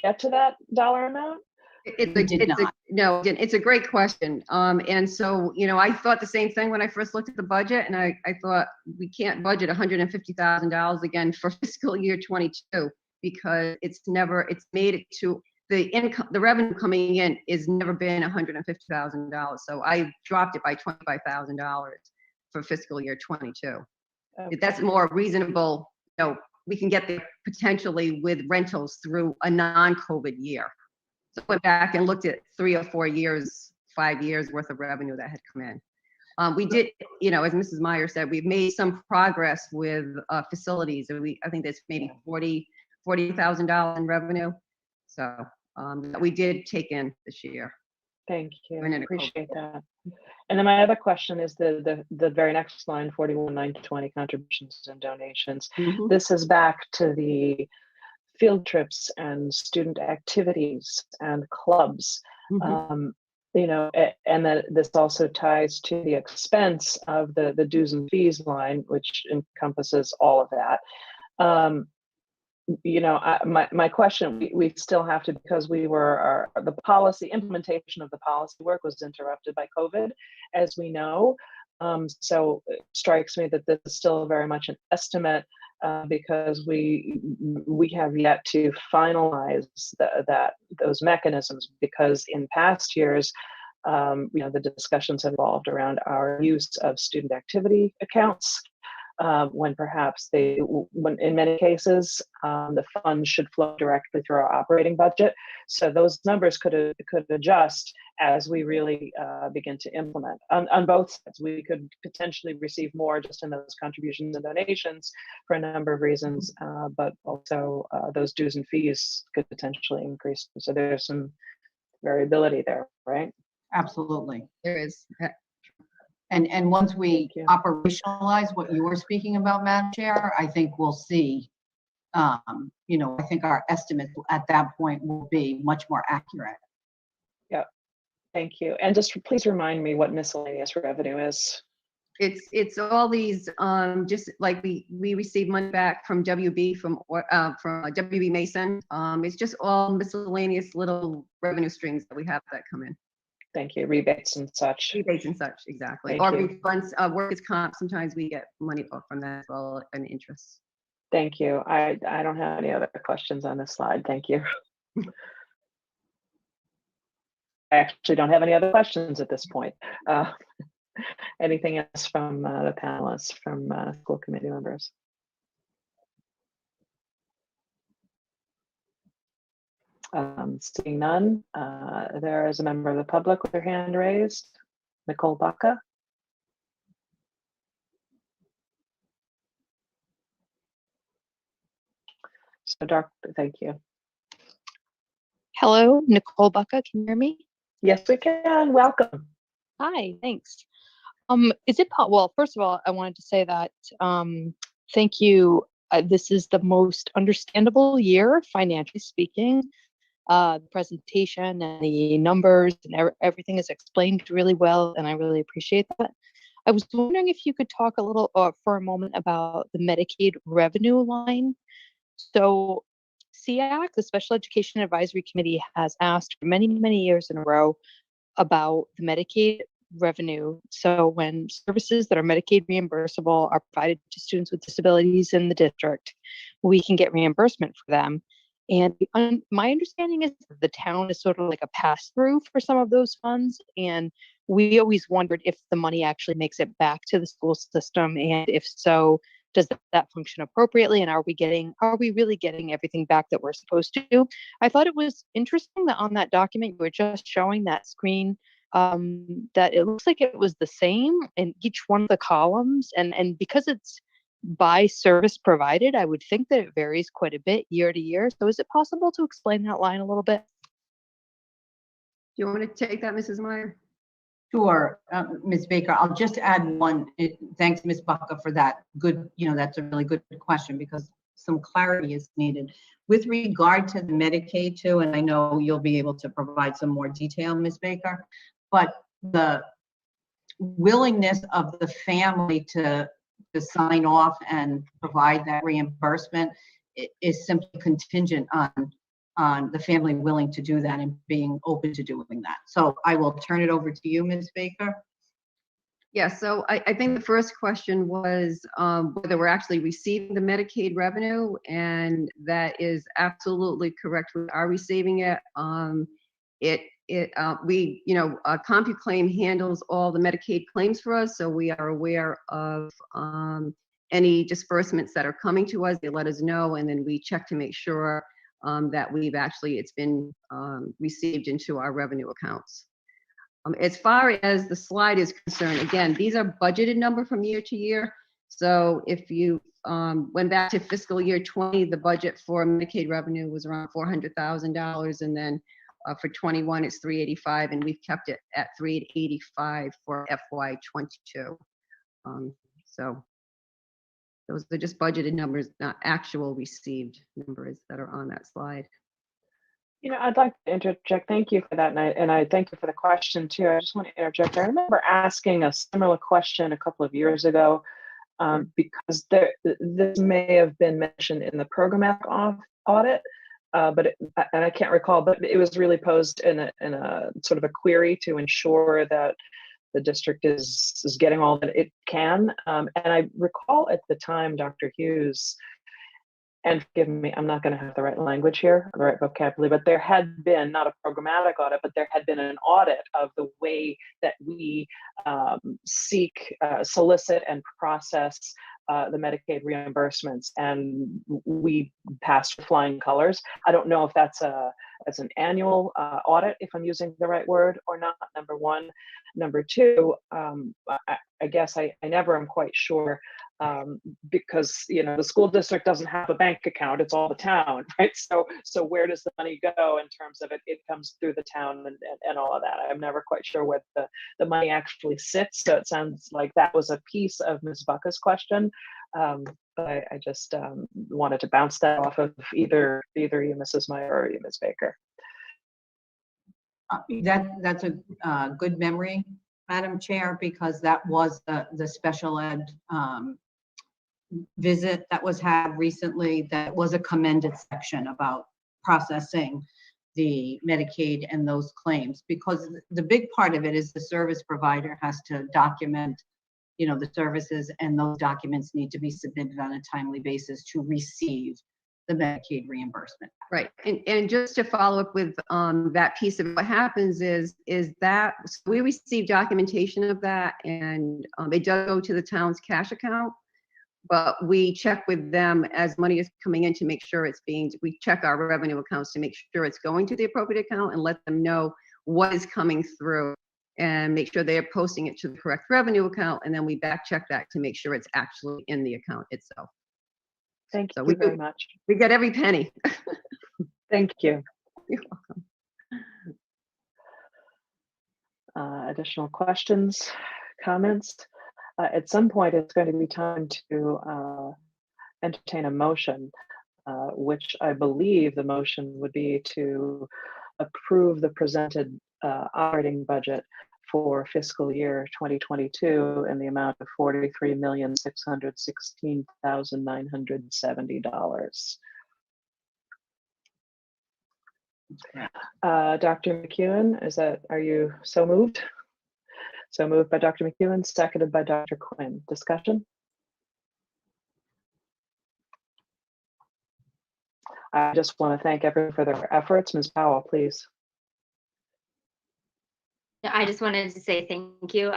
get to that dollar amount? It's a great question. And so, I thought the same thing when I first looked at the budget, and I thought we can't budget $150,000 again for fiscal year 22 because it's made it to the income, the revenue coming in is never been $150,000. So I dropped it by $25,000 for fiscal year 22. Okay. That's more reasonable. We can get there potentially with rentals through a non-COVID year. So I went back and looked at 3 or 4 years, 5 years worth of revenue that had come in. We did, as Mrs. Meyer said, we've made some progress with facilities. I think there's maybe $40,000 in revenue. So we did take in this year. Thank you. I appreciate that. And then my other question is the very next line, 41,920 contributions and donations. Mm-hmm. This is back to the field trips and student activities and clubs. Mm-hmm. And that this also ties to the expense of the dues and fees line, which encompasses all of that. My question, we still have to, because the policy implementation of the policy work was interrupted by COVID, as we know. So it strikes me that this is still very much an estimate because we have yet to finalize those mechanisms, because in past years, the discussions have evolved around our use of student activity accounts. When perhaps in many cases, the funds should flow directly through our operating budget. So those numbers could adjust as we really begin to implement. On both sides, we could potentially receive more just in those contributions and donations for a number of reasons, but also those dues and fees could potentially increase. So there's some variability there, right? Absolutely. There is. And once we operationalize what you were speaking about, Madam Chair, I think we'll see, I think our estimates at that point will be much more accurate. Yeah, thank you. And just please remind me what miscellaneous revenue is. It's all these, just like we receive money back from WB, from WB Mason. It's just all miscellaneous little revenue streams that we have that come in. Thank you. Rebates and such. Rebates and such, exactly. Thank Or you. refunds, workers' comp, sometimes we get money off from that as well, and interest. Thank you. I don't have any other questions on this slide. Thank you. I actually don't have any other questions at this point. Anything else from the panelists, from school committee members? Seeing none, there is a member of the public with their hand raised. Nicole Baca. So, thank you. Hello, Nicole Baca, can you hear me? Yes, we can. Welcome. Hi, thanks. Is it well, first of all, I wanted to say that thank you. This is the most understandable year, financially speaking. The presentation and the numbers and everything is explained really well, and I really appreciate that. I was wondering if you could talk a little for a moment about the Medicaid revenue line. So SEAC, the Special Education Advisory Committee, has asked for many, many years in a row about the Medicaid revenue. So when services that are Medicaid reimbursable are provided to students with disabilities in the district, we can get reimbursement for them. And my understanding is that the town is sort of like a pass-through for some of those funds. And we always wondered if the money actually makes it back to the school system. And if so, does that function appropriately? And are we really getting everything back that we're supposed to do? I thought it was interesting that on that document, you were just showing that screen, that it looks like it was the same in each one of the columns. And because it's by service provided, I would think that it varies quite a bit year to year. So is it possible to explain that line a little bit? Do you want to take that, Mrs. Meyer? Sure, Ms. Baker. I'll just add one. Thanks, Ms. Baca, for that. Good, that's a really good question because some clarity is needed. With regard to the Medicaid too, and I know you'll be able to provide some more detail, Ms. Baker, but the willingness of the family to sign off and provide that reimbursement is simply contingent on the family willing to do that and being open to doing that. So I will turn it over to you, Ms. Baker. Yeah, so I think the first question was whether we're actually receiving the Medicaid revenue, and that is absolutely correct. We are receiving it. CompuClaim handles all the Medicaid claims for us, so we are aware of any disbursements that are coming to us. They let us know, and then we check to make sure that it's been received into our revenue accounts. As far as the slide is concerned, again, these are budgeted number from year to year. So if you went back to fiscal year 20, the budget for Medicaid revenue was around $400,000, and then for 21, it's 385, and we've kept it at 385 for FY22. So those are just budgeted numbers, not actual received numbers that are on that slide. I'd like to interject. Thank you for that, and I thank you for the question too. I just want to interject. I remember asking a similar question a couple of years ago, because this may have been mentioned in the programmatic audit, and I can't recall, but it was really posed in a sort of a query to ensure that the district is getting all that it can. And I recall at the time, Dr. Hughes, and forgive me, I'm not going to have the right language here, the right vocabulary, but there had been, not a programmatic audit, but there had been an audit of the way that we solicit and process the Medicaid reimbursements, and we passed with flying colors. I don't know if that's an annual audit, if I'm using the right word or not, number one. Number two, I guess I never am quite sure, because the school district doesn't have a bank account, it's all the town, right? So where does the money go in terms of it comes through the town and all of that. I'm never quite sure where the money actually sits. So it sounds like that was a piece of Ms. Baca's question. But I just wanted to bounce that off of either you, Mrs. Meyer, or you, Ms. Baker. That's a good memory, Madam Chair, because that was the special ed visit that was had recently. That was a commended section about processing the Medicaid and those claims, because the big part of it is the service provider has to document, the services, and those documents need to be submitted on a timely basis to receive the Medicaid reimbursement. Right, and just to follow up with that piece of it, what happens is that we receive documentation of that, and it does go to the town's cash account, but we check with them as money is coming in to make sure we check our revenue accounts to make sure it's going to the appropriate account and let them know what is coming through and make sure they're posting it to the correct revenue account, and then we back check that to make sure it's actually in the account itself. Thank So you very much. We get every penny. Thank you. You're welcome. Additional questions, comments? At some point, it's going to be time to entertain a motion, which I believe the motion would be to approve the presented operating budget for fiscal year 2022 in the amount of $43,616,970. Dr. McEwen, are you so moved? So moved by Dr. McEwen, seconded by Dr. Quinn. Discussion? I just want to thank everyone for their efforts. Ms. Powell, please. I just wanted to say thank you.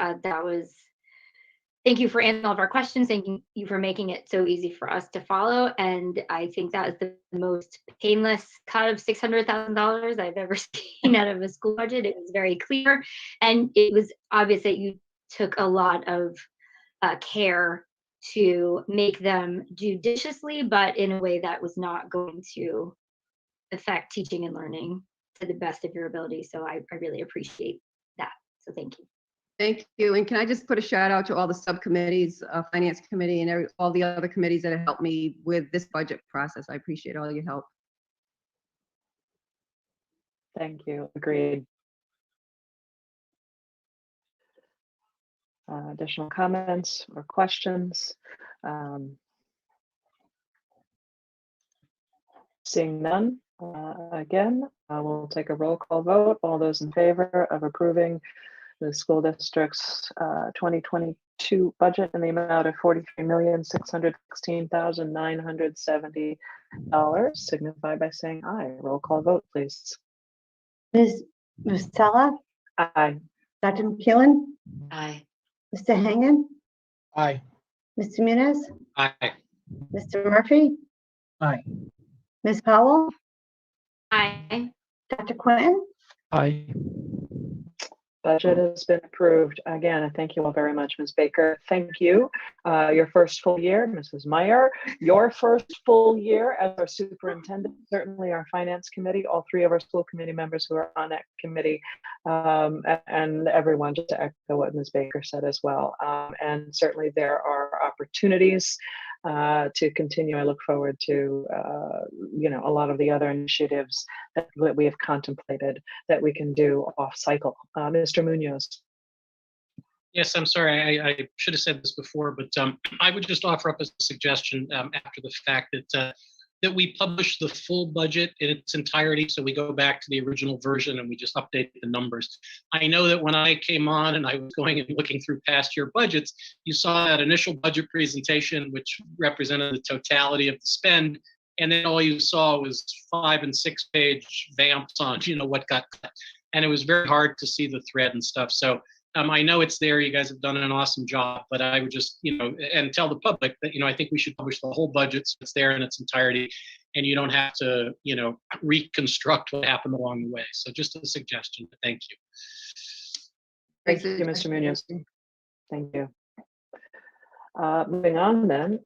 Thank you for answering all of our questions. Thank you for making it so easy for us to follow. And I think that is the most painless cut of $600,000 I've ever seen out of a school budget. It was very clear. And it was obvious that you took a lot of care to make them judiciously, but in a way that was not going to affect teaching and learning to the best of your ability. So I really appreciate that. So thank you. Thank you. And can I just put a shout out to all the subcommittees, Finance Committee, and all the other committees that have helped me with this budget process. I appreciate all your help. Thank you. Agreed. Additional comments or questions? Seeing none, again, we'll take a roll call vote. All those in favor of approving the school district's 2022 budget in the amount of $43,616,970 signify by saying aye. Roll call vote, please. Ms. Stella, Aye. Dr. McEwen, Aye. Mr. Hangan, Aye. Mr. Muniz, Aye. Mr. Murphy, Aye. Ms. Powell, Aye. Dr. Quinn. Aye. Budget has been approved. Again, I thank you all very much, Ms. Baker. Thank you. Your first full year, Mrs. Meyer, your first full year as our superintendent, certainly our finance committee, all three of our school committee members who are on that committee, and everyone, just to echo what Ms. Baker said as well. And certainly there are opportunities to continue. I look forward to, a lot of the other initiatives that we have contemplated that we can do off cycle. Mr. Munoz. Yes, I'm sorry. I should have said this before, but I would just offer up a suggestion after the fact that we publish the full budget in its entirety. So we go back to the original version and we just update the numbers. I know that when I came on and I was going and looking through past year budgets, you saw that initial budget presentation, which represented the totality of the spend. And then all you saw was 5- and 6-page vamps on, what got cut. And it was very hard to see the thread and stuff. So I know it's there. You guys have done an awesome job, but I would just, and tell the public that, I think we should publish the whole budget so it's there in its entirety, and you don't have to, reconstruct what happened along the way. So just a suggestion. Thank you. Thank you, Mr. Munoz. Thank you. Moving on then,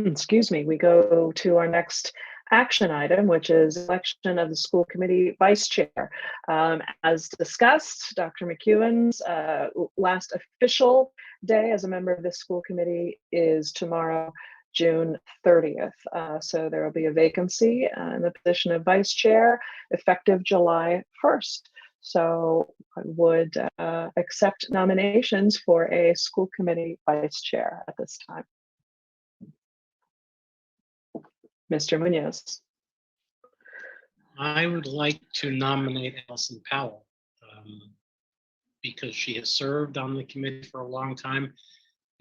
excuse me, we go to our next action item, which is election of the school committee vice chair. As discussed, Dr. McEwen's last official day as a member of this school committee is tomorrow, June 30th. So there will be a vacancy in the position of vice chair effective July 1st. So I would accept nominations for a school committee vice chair at this time. Mr. Munoz. I would like to nominate Allison Powell because she has served on the committee for a long time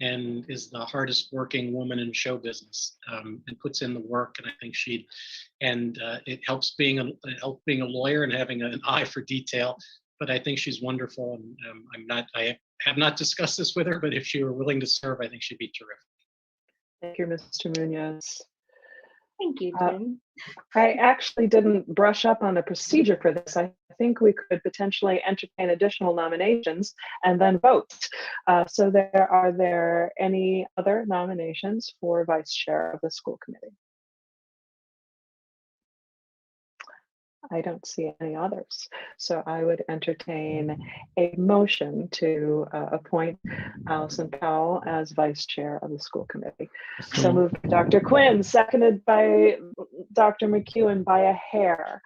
and is the hardest working woman in show business, and puts in the work. And I think it helps being a lawyer and having an eye for detail. But I think she's wonderful, and I have not discussed this with her, but if she were willing to serve, I think she'd be terrific. Thank you, Mr. Munoz. Thank you, Tim. I actually didn't brush up on the procedure for this. I think we could potentially entertain additional nominations and then vote. So are there any other nominations for vice chair of the school committee? I don't see any others. So I would entertain a motion to appoint Allison Powell as vice chair of the school committee. So moved by Dr. Quinn, seconded by Dr. McEwen by a hair.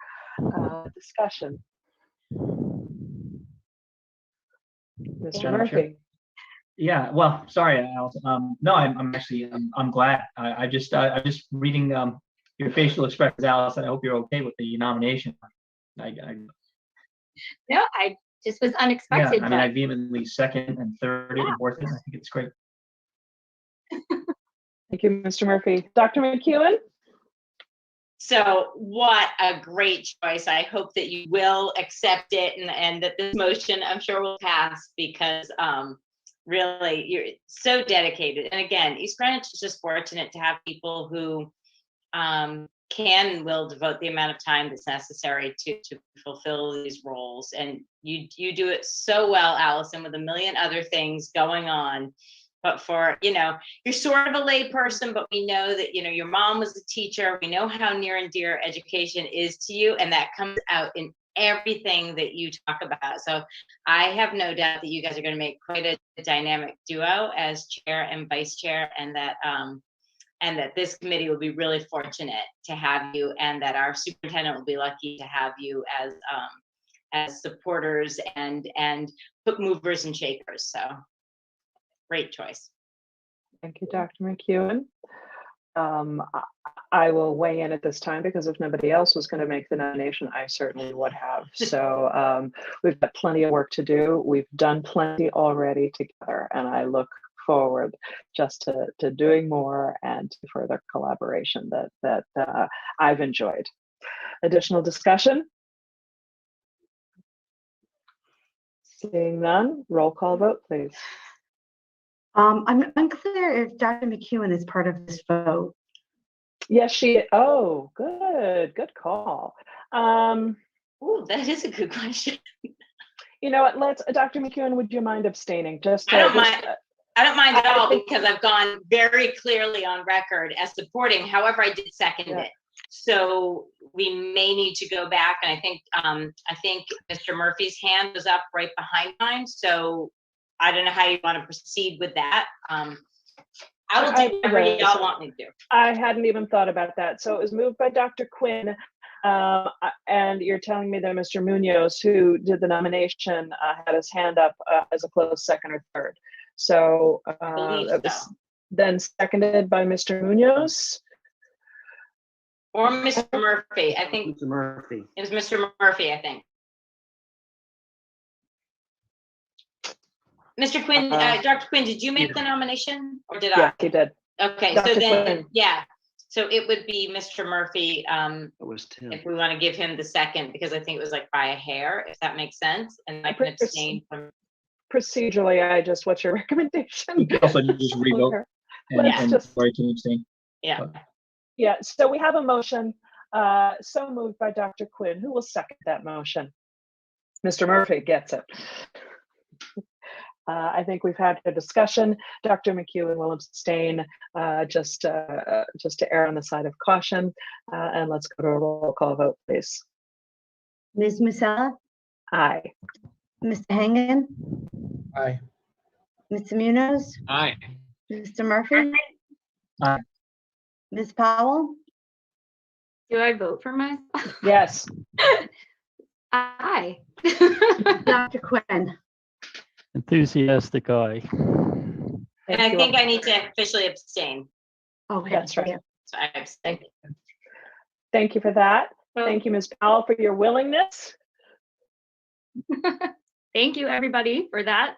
Discussion. Mr. Murphy. Yeah, well, sorry, Allison. No, I'm actually I'm glad. I'm just reading your facial expressions, Allison. I hope you're okay with the nomination. No, I just was unexpected. Yeah, I mean, I vehemently second and third and fourth. I think it's great. Thank you, Mr. Murphy. Dr. McEwen? So what a great choice. I hope that you will accept it and that this motion, I'm sure, will pass because really you're so dedicated. And again, East Greenwich is just fortunate to have people who can and will devote the amount of time that's necessary to fulfill these roles. And you do it so well, Allison, with a million other things going on. But you're sort of a lay person, but we know that, your mom was a teacher. We know how near and dear education is to you, and that comes out in everything that you talk about. So I have no doubt that you guys are going to make quite a dynamic duo as chair and vice chair, and that this committee will be really fortunate to have you, and that our superintendent will be lucky to have you as supporters and hook movers and shakers. So great choice. Thank you, Dr. McEwen. I will weigh in at this time because if nobody else was going to make the nomination, I certainly would have. So we've got plenty of work to do. We've done plenty already together, and I look forward just to doing more and to further collaboration that I've enjoyed. Additional discussion? Seeing none, roll call vote, please. I'm unclear if Dr. McEwen is part of this vote. Yes, she. Oh, good call. Oh, that is a good question. You know what? Dr. McEwen, would you mind abstaining? I don't mind at all because I've gone very clearly on record as supporting. However, I did second it. So we may need to go back, and I think Mr. Murphy's hand was up right behind mine. So I don't know how you want to proceed with that. I will do whatever y'all want me to do. I hadn't even thought about that. So it was moved by Dr. Quinn, and you're telling me that Mr. Munoz, who did the nomination, had his hand up as a close second or third. So it was then seconded by Mr. Munoz. Or Mr. Murphy. I think Mr. Murphy. it was Mr. Murphy, I think. Mr. Quinn, Dr. Quinn, did you make the nomination or did I? Yeah, he did. Okay, Dr. so then, Quinn. yeah. So it would be Mr. Murphy, It was Tim. if we want to give him the second, because I think it was like by a hair, if that makes sense. And I can abstain from. Procedurally, what's your recommendation? You can also just revote and Lori can abstain. Yeah. Yeah, so we have a motion, so moved by Dr. Quinn. Who will second that motion? Mr. Murphy gets it. I think we've had a discussion. Dr. McEwen will abstain just to err on the side of caution. And let's go to a roll call vote, please. Ms. Musella? Aye. Mr. Hangan? Aye. Mr. Munoz? Aye. Mr. Murphy? Aye. Ms. Powell? Do I vote for myself? Yes. Aye. Dr. Quinn. Enthusiastic eye. And Thank I you think all. I need to officially abstain. Okay. That's right. So I abstain. Thank you for that. Thank you, Ms. Powell, for your willingness. Thank you, everybody, for that.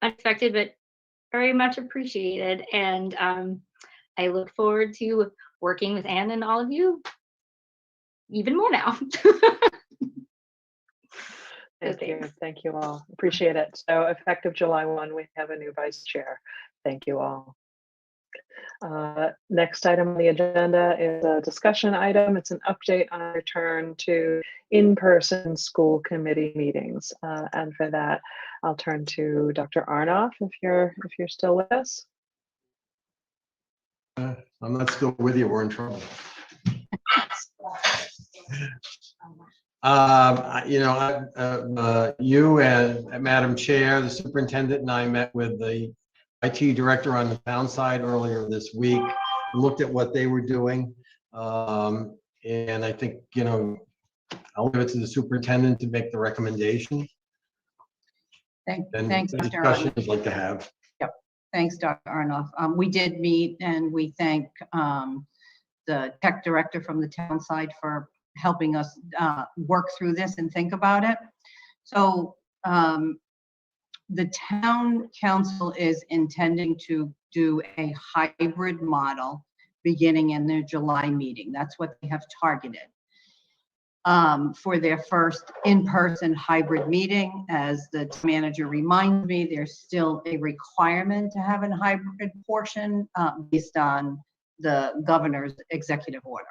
Unexpected, but very much appreciated. And I look forward to working with Anne and all of you even more now. Thank you. Thank you all. Appreciate it. So effective July 1, we have a new vice chair. Thank you all. Next item on the agenda is a discussion item. It's an update on our return to in-person school committee meetings. And for that, I'll turn to Dr. Arnoff if you're still with us. I'm not still with you. We're in trouble. You and Madam Chair, the superintendent, and I met with the IT director on the town side earlier this week, looked at what they were doing. And I think, I'll leave it to the superintendent to make the recommendation. Thanks, The Dr. discussion Arnoff. I'd like to have. Yep. Thanks, Dr. Arnoff. We did meet and we thank the tech director from the town side for helping us work through this and think about it. So the town council is intending to do a hybrid model beginning in their July meeting. That's what they have targeted. For their first in-person hybrid meeting, as the manager reminds me, there's still a requirement to have a hybrid portion based on the governor's executive order.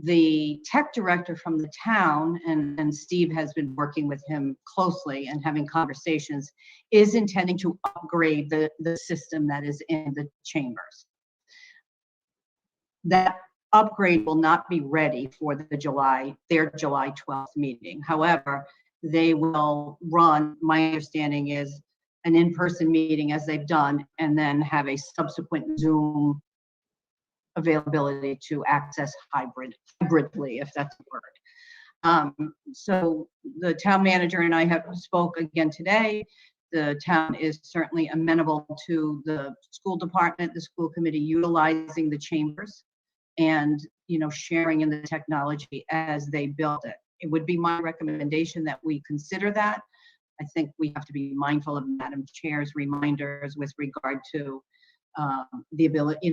The tech director from the town, and Steve has been working with him closely and having conversations, is intending to upgrade the system that is in the chambers. That upgrade will not be ready for their July 12th meeting. However, they will run, my understanding is, an in-person meeting as they've done, and then have a subsequent Zoom availability to access hybridly, if that's a word. So the town manager and I have spoke again today. The town is certainly amenable to the school department, the school committee utilizing the chambers and sharing in the technology as they build it. It would be my recommendation that we consider that. I think we have to be mindful of Madam Chair's reminders with regard to the ability,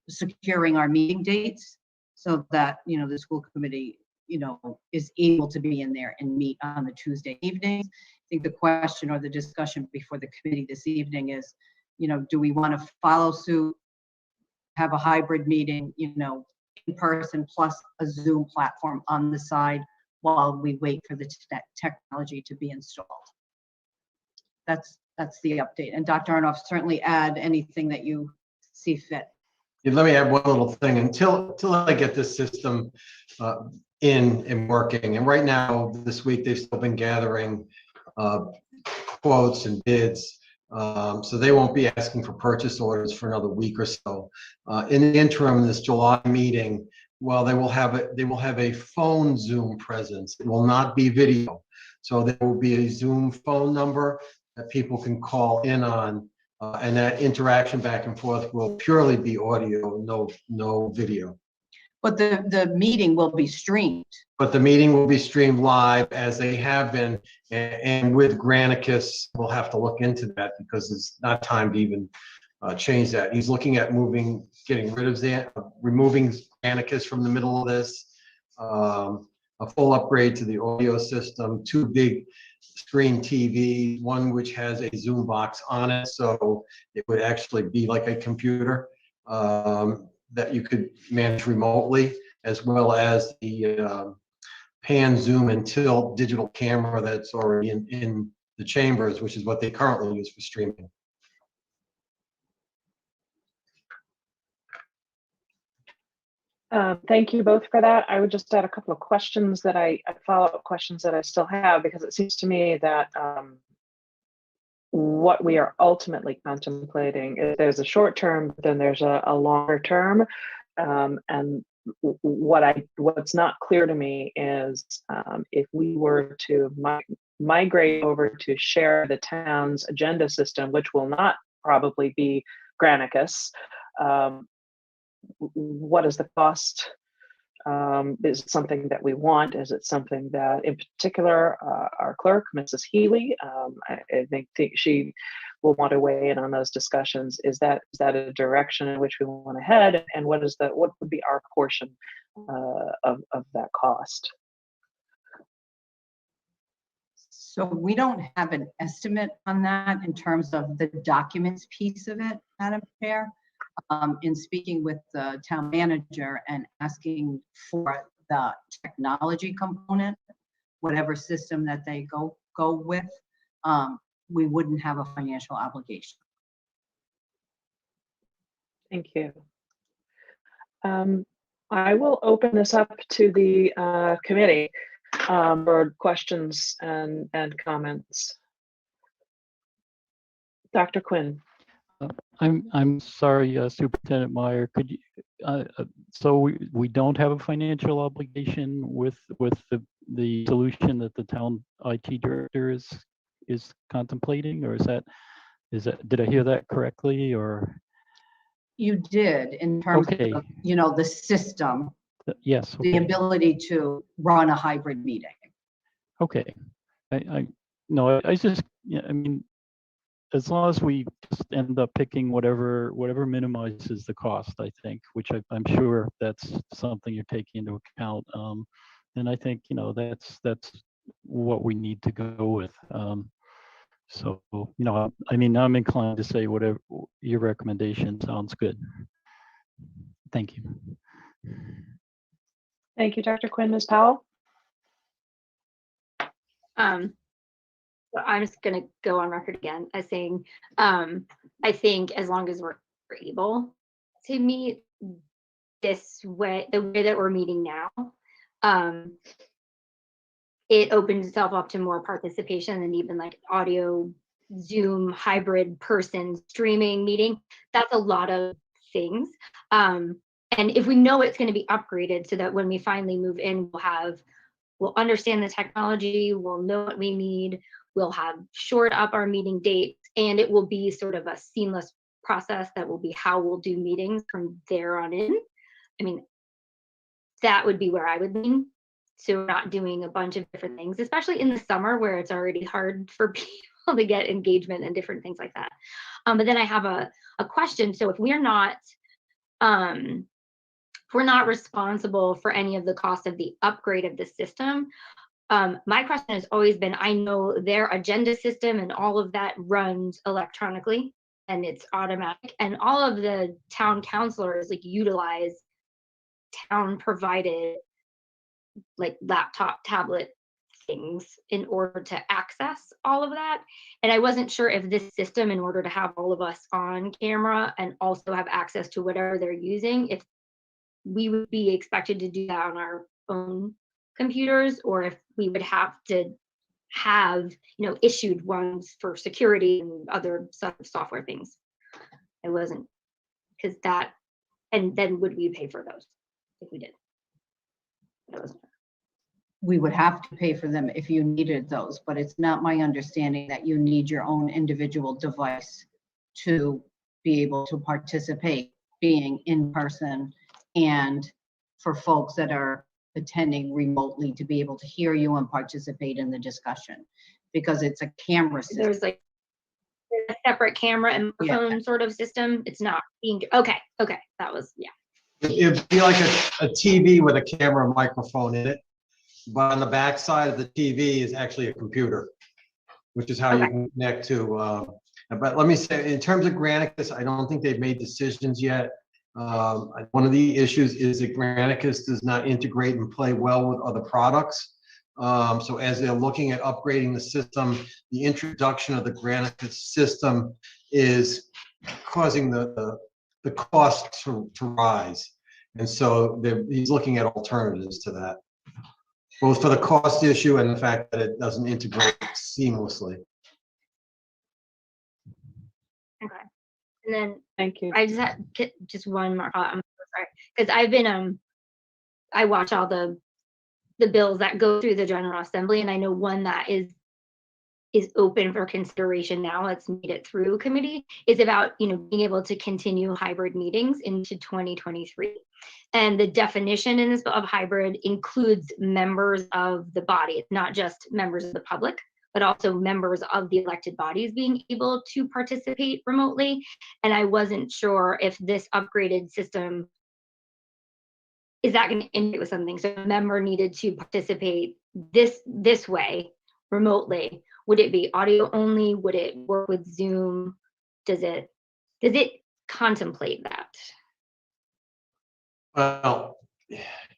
securing our meeting dates so that the school committee is able to be in there and meet on the Tuesday evenings. I think the question or the discussion before the committee this evening is, do we want to follow suit, have a hybrid meeting, in person plus a Zoom platform on the side while we wait for the technology to be installed? That's the update. And Dr. Arnoff, certainly add anything that you see fit. Yeah, let me add one little thing. Until I get this system in and working, and right now this week they've still been gathering quotes and bids, so they won't be asking for purchase orders for another week or so. In the interim, this July meeting, well, they will have a phone Zoom presence. It will not be video, so there will be a Zoom phone number that people can call in on. And that interaction back and forth will purely be audio, no video. But the meeting will be streamed. But the meeting will be streamed live as they have been, and with Granicus, we'll have to look into that because it's not time to even change that. He's looking at getting rid of removing Granicus from the middle of this, a full upgrade to the audio system, 2 big screen TV, one which has a Zoom box on it, so it would actually be like a computer that you could manage remotely, as well as the pan, zoom, and tilt digital camera that's already in the chambers, which is what they currently use for streaming. Thank you both for that. I would just add a couple of questions follow-up questions that I still have, because it seems to me that what we are ultimately contemplating is there's a short term, but then there's a longer term. And what's not clear to me is if we were to migrate over to share the town's agenda system, which will not probably be Granicus, what is the cost? Is it something that we want? Is it something that, in particular, our clerk, Mrs. Healy, I think she will want to weigh in on those discussions. Is that a direction in which we want to head? And what would be our portion of that cost? So we don't have an estimate on that in terms of the documents piece of it, Madam Chair. In speaking with the town manager and asking for the technology component, whatever system that they go with, we wouldn't have a financial obligation. Thank you. I will open this up to the committee for questions and comments. Dr. Quinn. I'm sorry, Superintendent Meyer. Could you? So we don't have a financial obligation with the solution that the town IT director is contemplating, or is that did I hear that correctly, or? You did, in terms of, the system. Yes. The ability to run a hybrid meeting. Okay. I just, yeah, I mean, as long as we just end up picking whatever minimizes the cost, I think, which I'm sure that's something you're taking into account. And I think, that's what we need to go with. So, I mean, I'm inclined to say whatever your recommendation sounds good. Thank you. Thank you, Dr. Quinn. Ms. Powell? So I'm just going to go on record again as saying, I think as long as we're able to meet this way, the way that we're meeting now, it opens itself up to more participation and even like audio, Zoom, hybrid person streaming meeting. That's a lot of things. And if we know it's going to be upgraded so that when we finally move in, we'll understand the technology, we'll know what we need, we'll have shored up our meeting dates, and it will be sort of a seamless process that will be how we'll do meetings from there on in. I mean, that would be where I would lean. So we're not doing a bunch of different things, especially in the summer where it's already hard for people to get engagement and different things like that. But then I have a question. So if we're not responsible for any of the cost of the upgrade of the system, my question has always been, I know their agenda system and all of that runs electronically and it's automatic, and all of the town councilors like utilize town provided like laptop, tablet things in order to access all of that. And I wasn't sure if this system, in order to have all of us on camera and also have access to whatever they're using, if we would be expected to do that on our own computers, or if we would have to have, issued ones for security and other software things. I wasn't, because that, and then would we pay for those if we did? We would have to pay for them if you needed those, but it's not my understanding that you need your own individual device to be able to participate, being in person, and for folks that are attending remotely to be able to hear you and participate in the discussion, because it's a camera system. There's like a separate camera and microphone sort of system. It's not being, okay, that was, yeah. It'd be like a TV with a camera and microphone in it, but on the back side of the TV is actually a computer, which is how you can connect to. But let me say, in terms of Granicus, I don't think they've made decisions yet. One of the issues is that Granicus does not integrate and play well with other products. So as they're looking at upgrading the system, the introduction of the Granicus system is causing the cost to rise. And so he's looking at alternatives to that, both for the cost issue and the fact that it doesn't integrate seamlessly. Okay. And then thank you. I just had just one more. I'm so sorry, because I've been I watch all the bills that go through the General Assembly, and I know one that is open for consideration now, it's made it through committee, is about, being able to continue hybrid meetings into 2023. And the definition in this of hybrid includes members of the body. It's not just members of the public, but also members of the elected bodies being able to participate remotely. And I wasn't sure if this upgraded system, is that going to integrate with something? So a member needed to participate this way remotely. Would it be audio only? Would it work with Zoom? Does it contemplate that? Well,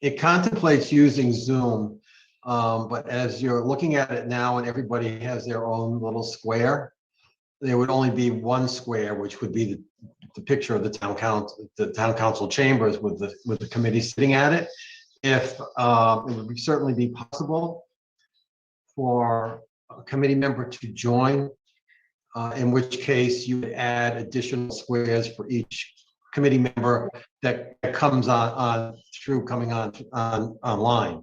it contemplates using Zoom, but as you're looking at it now and everybody has their own little square, there would only be one square, which would be the picture of the town council chambers with the committee sitting at it. If it would certainly be possible for a committee member to join, in which case you would add additional squares for each committee member that comes coming on online.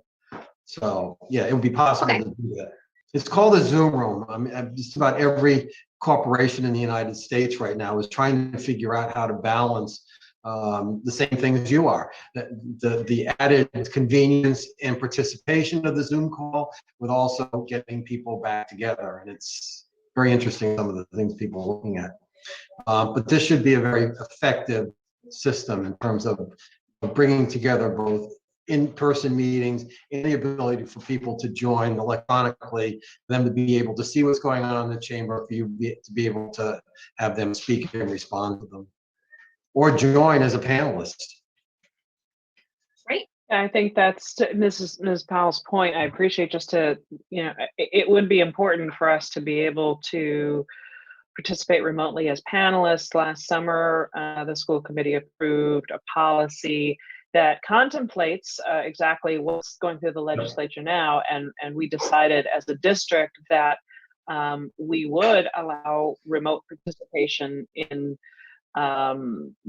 So yeah, it would be possible to do that. It's called a Zoom room. I mean, just about every corporation in the United States right now is trying to figure out how to balance the same thing as you are. The added convenience and participation of the Zoom call with also getting people back together. And it's very interesting, some of the things people are looking at. But this should be a very effective system in terms of bringing together both in-person meetings and the ability for people to join electronically, for them to be able to see what's going on in the chamber, for you to be able to have them speak and respond to them, or join as a panelist. Right. I think that's to Ms. Powell's point. I appreciate it would be important for us to be able to participate remotely as panelists. Last summer, the school committee approved a policy that contemplates exactly what's going through the legislature now, and we decided as a district that we would allow remote participation in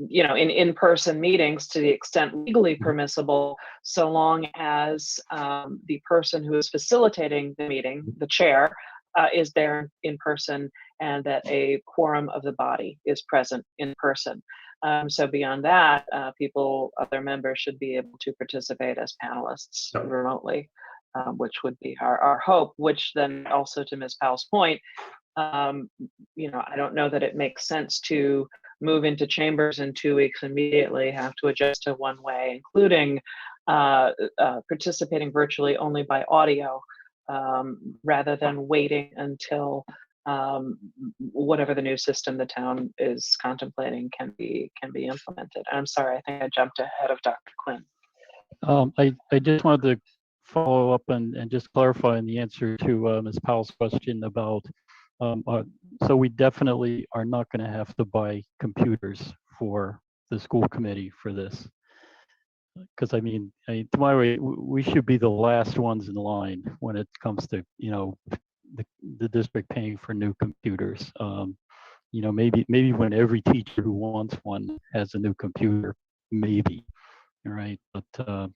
in-person meetings to the extent legally permissible, so long as the person who is facilitating the meeting, the chair, is there in person, and that a quorum of the body is present in person. So beyond that, other members should be able to participate as panelists remotely, which would be our hope, which then also, to Ms. Powell's point, I don't know that it makes sense to move into chambers in 2 weeks immediately, have to adjust to one way, including participating virtually only by audio, rather than waiting until whatever the new system the town is contemplating can be implemented. I'm sorry, I think I jumped ahead of Dr. Quinn. I just wanted to follow up and just clarify in the answer to Ms. Powell's question about, so we definitely are not going to have to buy computers for the school committee for this. Because I mean, to my way, we should be the last ones in line when it comes to, the district paying for new computers. Maybe when every teacher who wants one has a new computer, maybe, right? But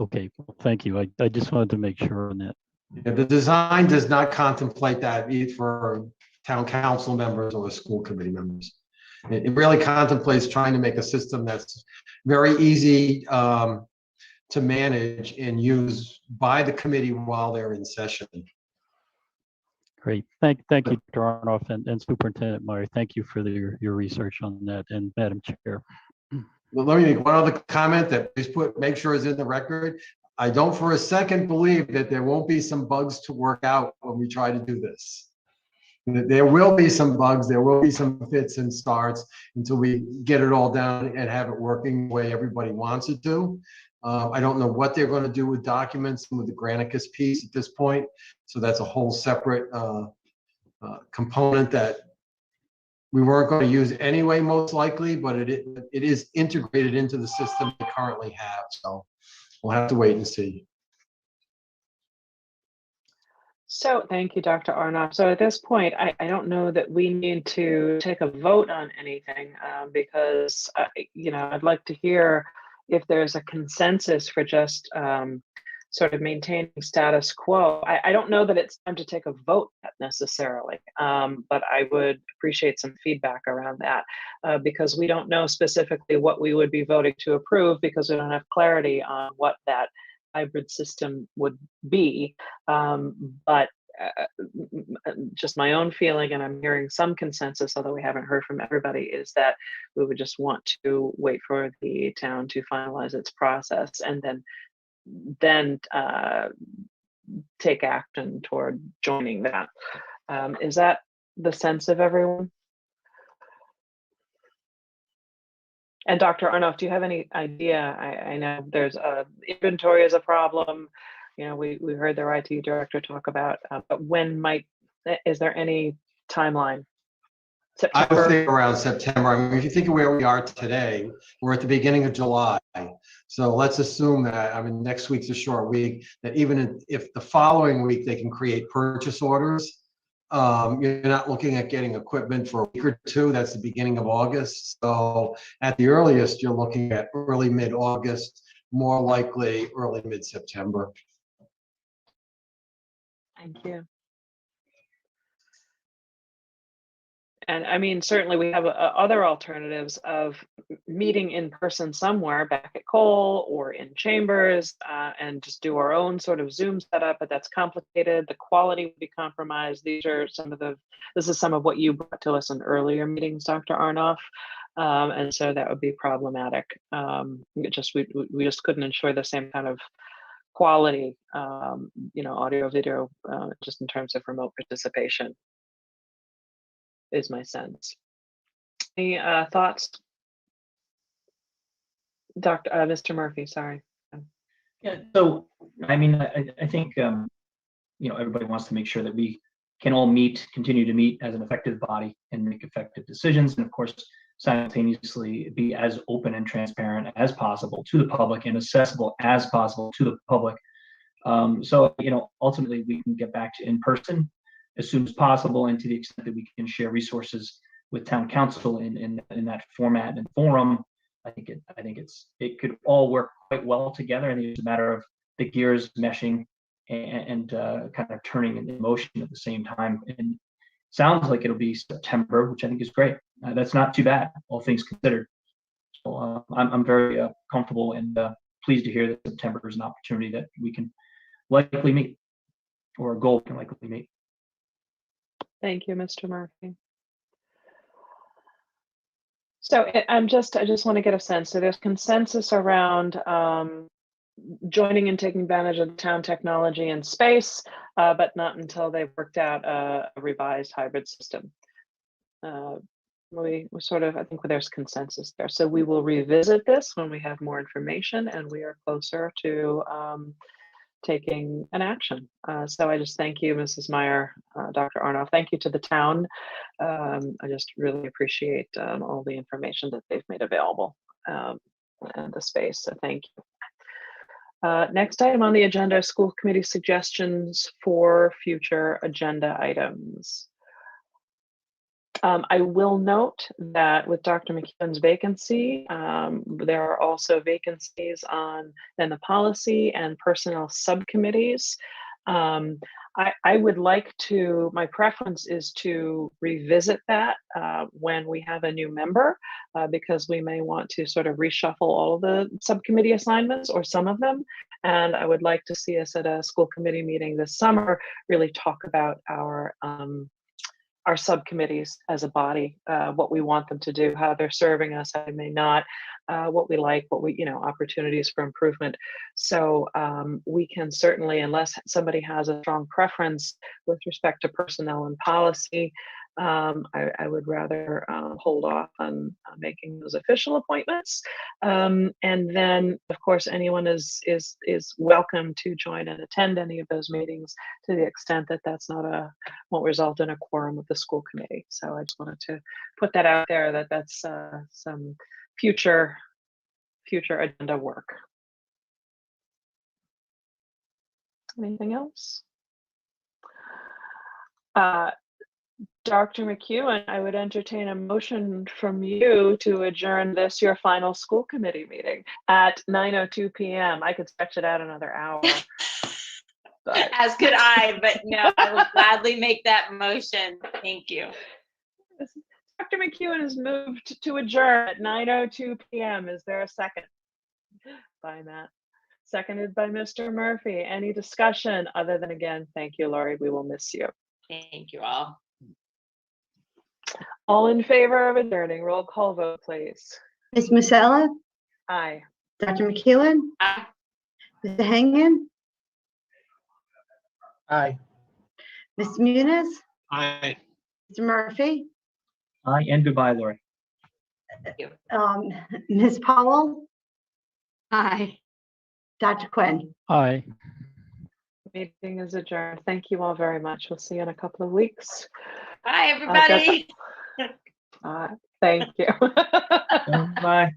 okay, thank you. I just wanted to make sure on that. Yeah, the design does not contemplate that either for town council members or school committee members. It really contemplates trying to make a system that's very easy to manage and use by the committee while they're in session. Great. Thank you, Dr. Arnoff and Superintendent Meyer. Thank you for your research on that, and Madam Chair. Well, let me make one other comment that please make sure is in the record. I don't for a second believe that there won't be some bugs to work out when we try to do this. There will be some bugs, there will be some fits and starts until we get it all down and have it working the way everybody wants it to. I don't know what they're going to do with documents and with the Granicus piece at this point. So that's a whole separate component that we weren't going to use anyway, most likely, but it is integrated into the system we currently have. So we'll have to wait and see. So thank you, Dr. Arnoff. So at this point, I don't know that we need to take a vote on anything because, I'd like to hear, if there's a consensus for just sort of maintaining status quo. I don't know that it's time to take a vote yet necessarily, but I would appreciate some feedback around that because we don't know specifically what we would be voting to approve because we don't have clarity on what that hybrid system would be. But just my own feeling, and I'm hearing some consensus, although we haven't heard from everybody, is that we would just want to wait for the town to finalize its process and then take action toward joining that. Is that the sense of everyone? And Dr. Arnoff, do you have any idea? I know there's inventory is a problem. You know, we heard their IT director talk about, but is there any timeline? I would think around September. I mean, if you think of where we are today, we're at the beginning of July. So let's assume that, I mean, next week's a short week, that even if the following week they can create purchase orders, you're not looking at getting equipment for a week or two. That's the beginning of August. So at the earliest, you're looking at early mid-August, more likely early mid-September. Thank you. And I mean, certainly we have other alternatives of meeting in person somewhere back at Cole or in chambers and just do our own sort of Zoom setup, but that's complicated. The quality would be compromised. This is some of what you brought to us in earlier meetings, Dr. Arnoff. And so that would be problematic. We just couldn't ensure the same kind of quality, audio, video, just in terms of remote participation. Is my sense. Any thoughts? Mr. Murphy, sorry. Yeah, so I mean, I think everybody wants to make sure that we can all continue to meet as an effective body and make effective decisions, and of course, simultaneously be as open and transparent as possible to the public and accessible as possible to the public. So ultimately, we can get back to in person as soon as possible, and to the extent that we can share resources with town council in that format and forum, I think it could all work quite well together. I think it's a matter of the gears meshing and kind of turning in motion at the same time. And sounds like it'll be September, which I think is great. That's not too bad, all things considered. So I'm very comfortable and pleased to hear that September is an opportunity that we can likely meet, or a goal we can likely meet. Thank you, Mr. Murphy. So I just want to get a sense. So there's consensus around joining and taking advantage of the town technology and space, but not until they've worked out a revised hybrid system. We sort of, I think there's consensus there. So we will revisit this when we have more information and we are closer to taking an action. So I just thank you, Mrs. Meyer, Dr. Arnoff. Thank you to the town. I just really appreciate all the information that they've made available and the space. So thank you. Next item on the agenda, school committee suggestions for future agenda items. I will note that with Dr. McEwen's vacancy, there are also vacancies in the policy and personnel subcommittees. I would like to, my preference is to revisit that when we have a new member, because we may want to sort of reshuffle all of the subcommittee assignments or some of them. And I would like to see us at a school committee meeting this summer really talk about our subcommittees as a body, what we want them to do, how they're serving us, how they may not, what we like, opportunities for improvement. So we can certainly, unless somebody has a strong preference with respect to personnel and policy, I would rather hold off on making those official appointments. And then, of course, anyone is welcome to join and attend any of those meetings to the extent that won't result in a quorum of the school committee. So I just wanted to put that out there, that's some future agenda work. Anything else? Dr. McEwen, I would entertain a motion from you to adjourn this, your final school committee meeting at 9:02 p.m. I could stretch it out another hour. But As could I, but no, I will gladly make that motion. Thank you. Dr. McEwen has moved to adjourn at 9:02 p.m. Is there a second? By Matt. Seconded by Mr. Murphy. Any discussion other than, again, thank you, Lori. We will miss you. Thank you all. All in favor of adjourning, roll call vote, please. Ms. Musella, Aye. Dr. McEwen, Aye. Mr. Hengen, Aye. Ms. Muniz, Aye. Mr. Murphy, Aye, and goodbye, Lori. Ms. Powell, Hi. Dr. Quinn. Aye. Meeting is adjourned. Thank you all very much. We'll see you in a couple of weeks. Bye, everybody. Thank you. Bye.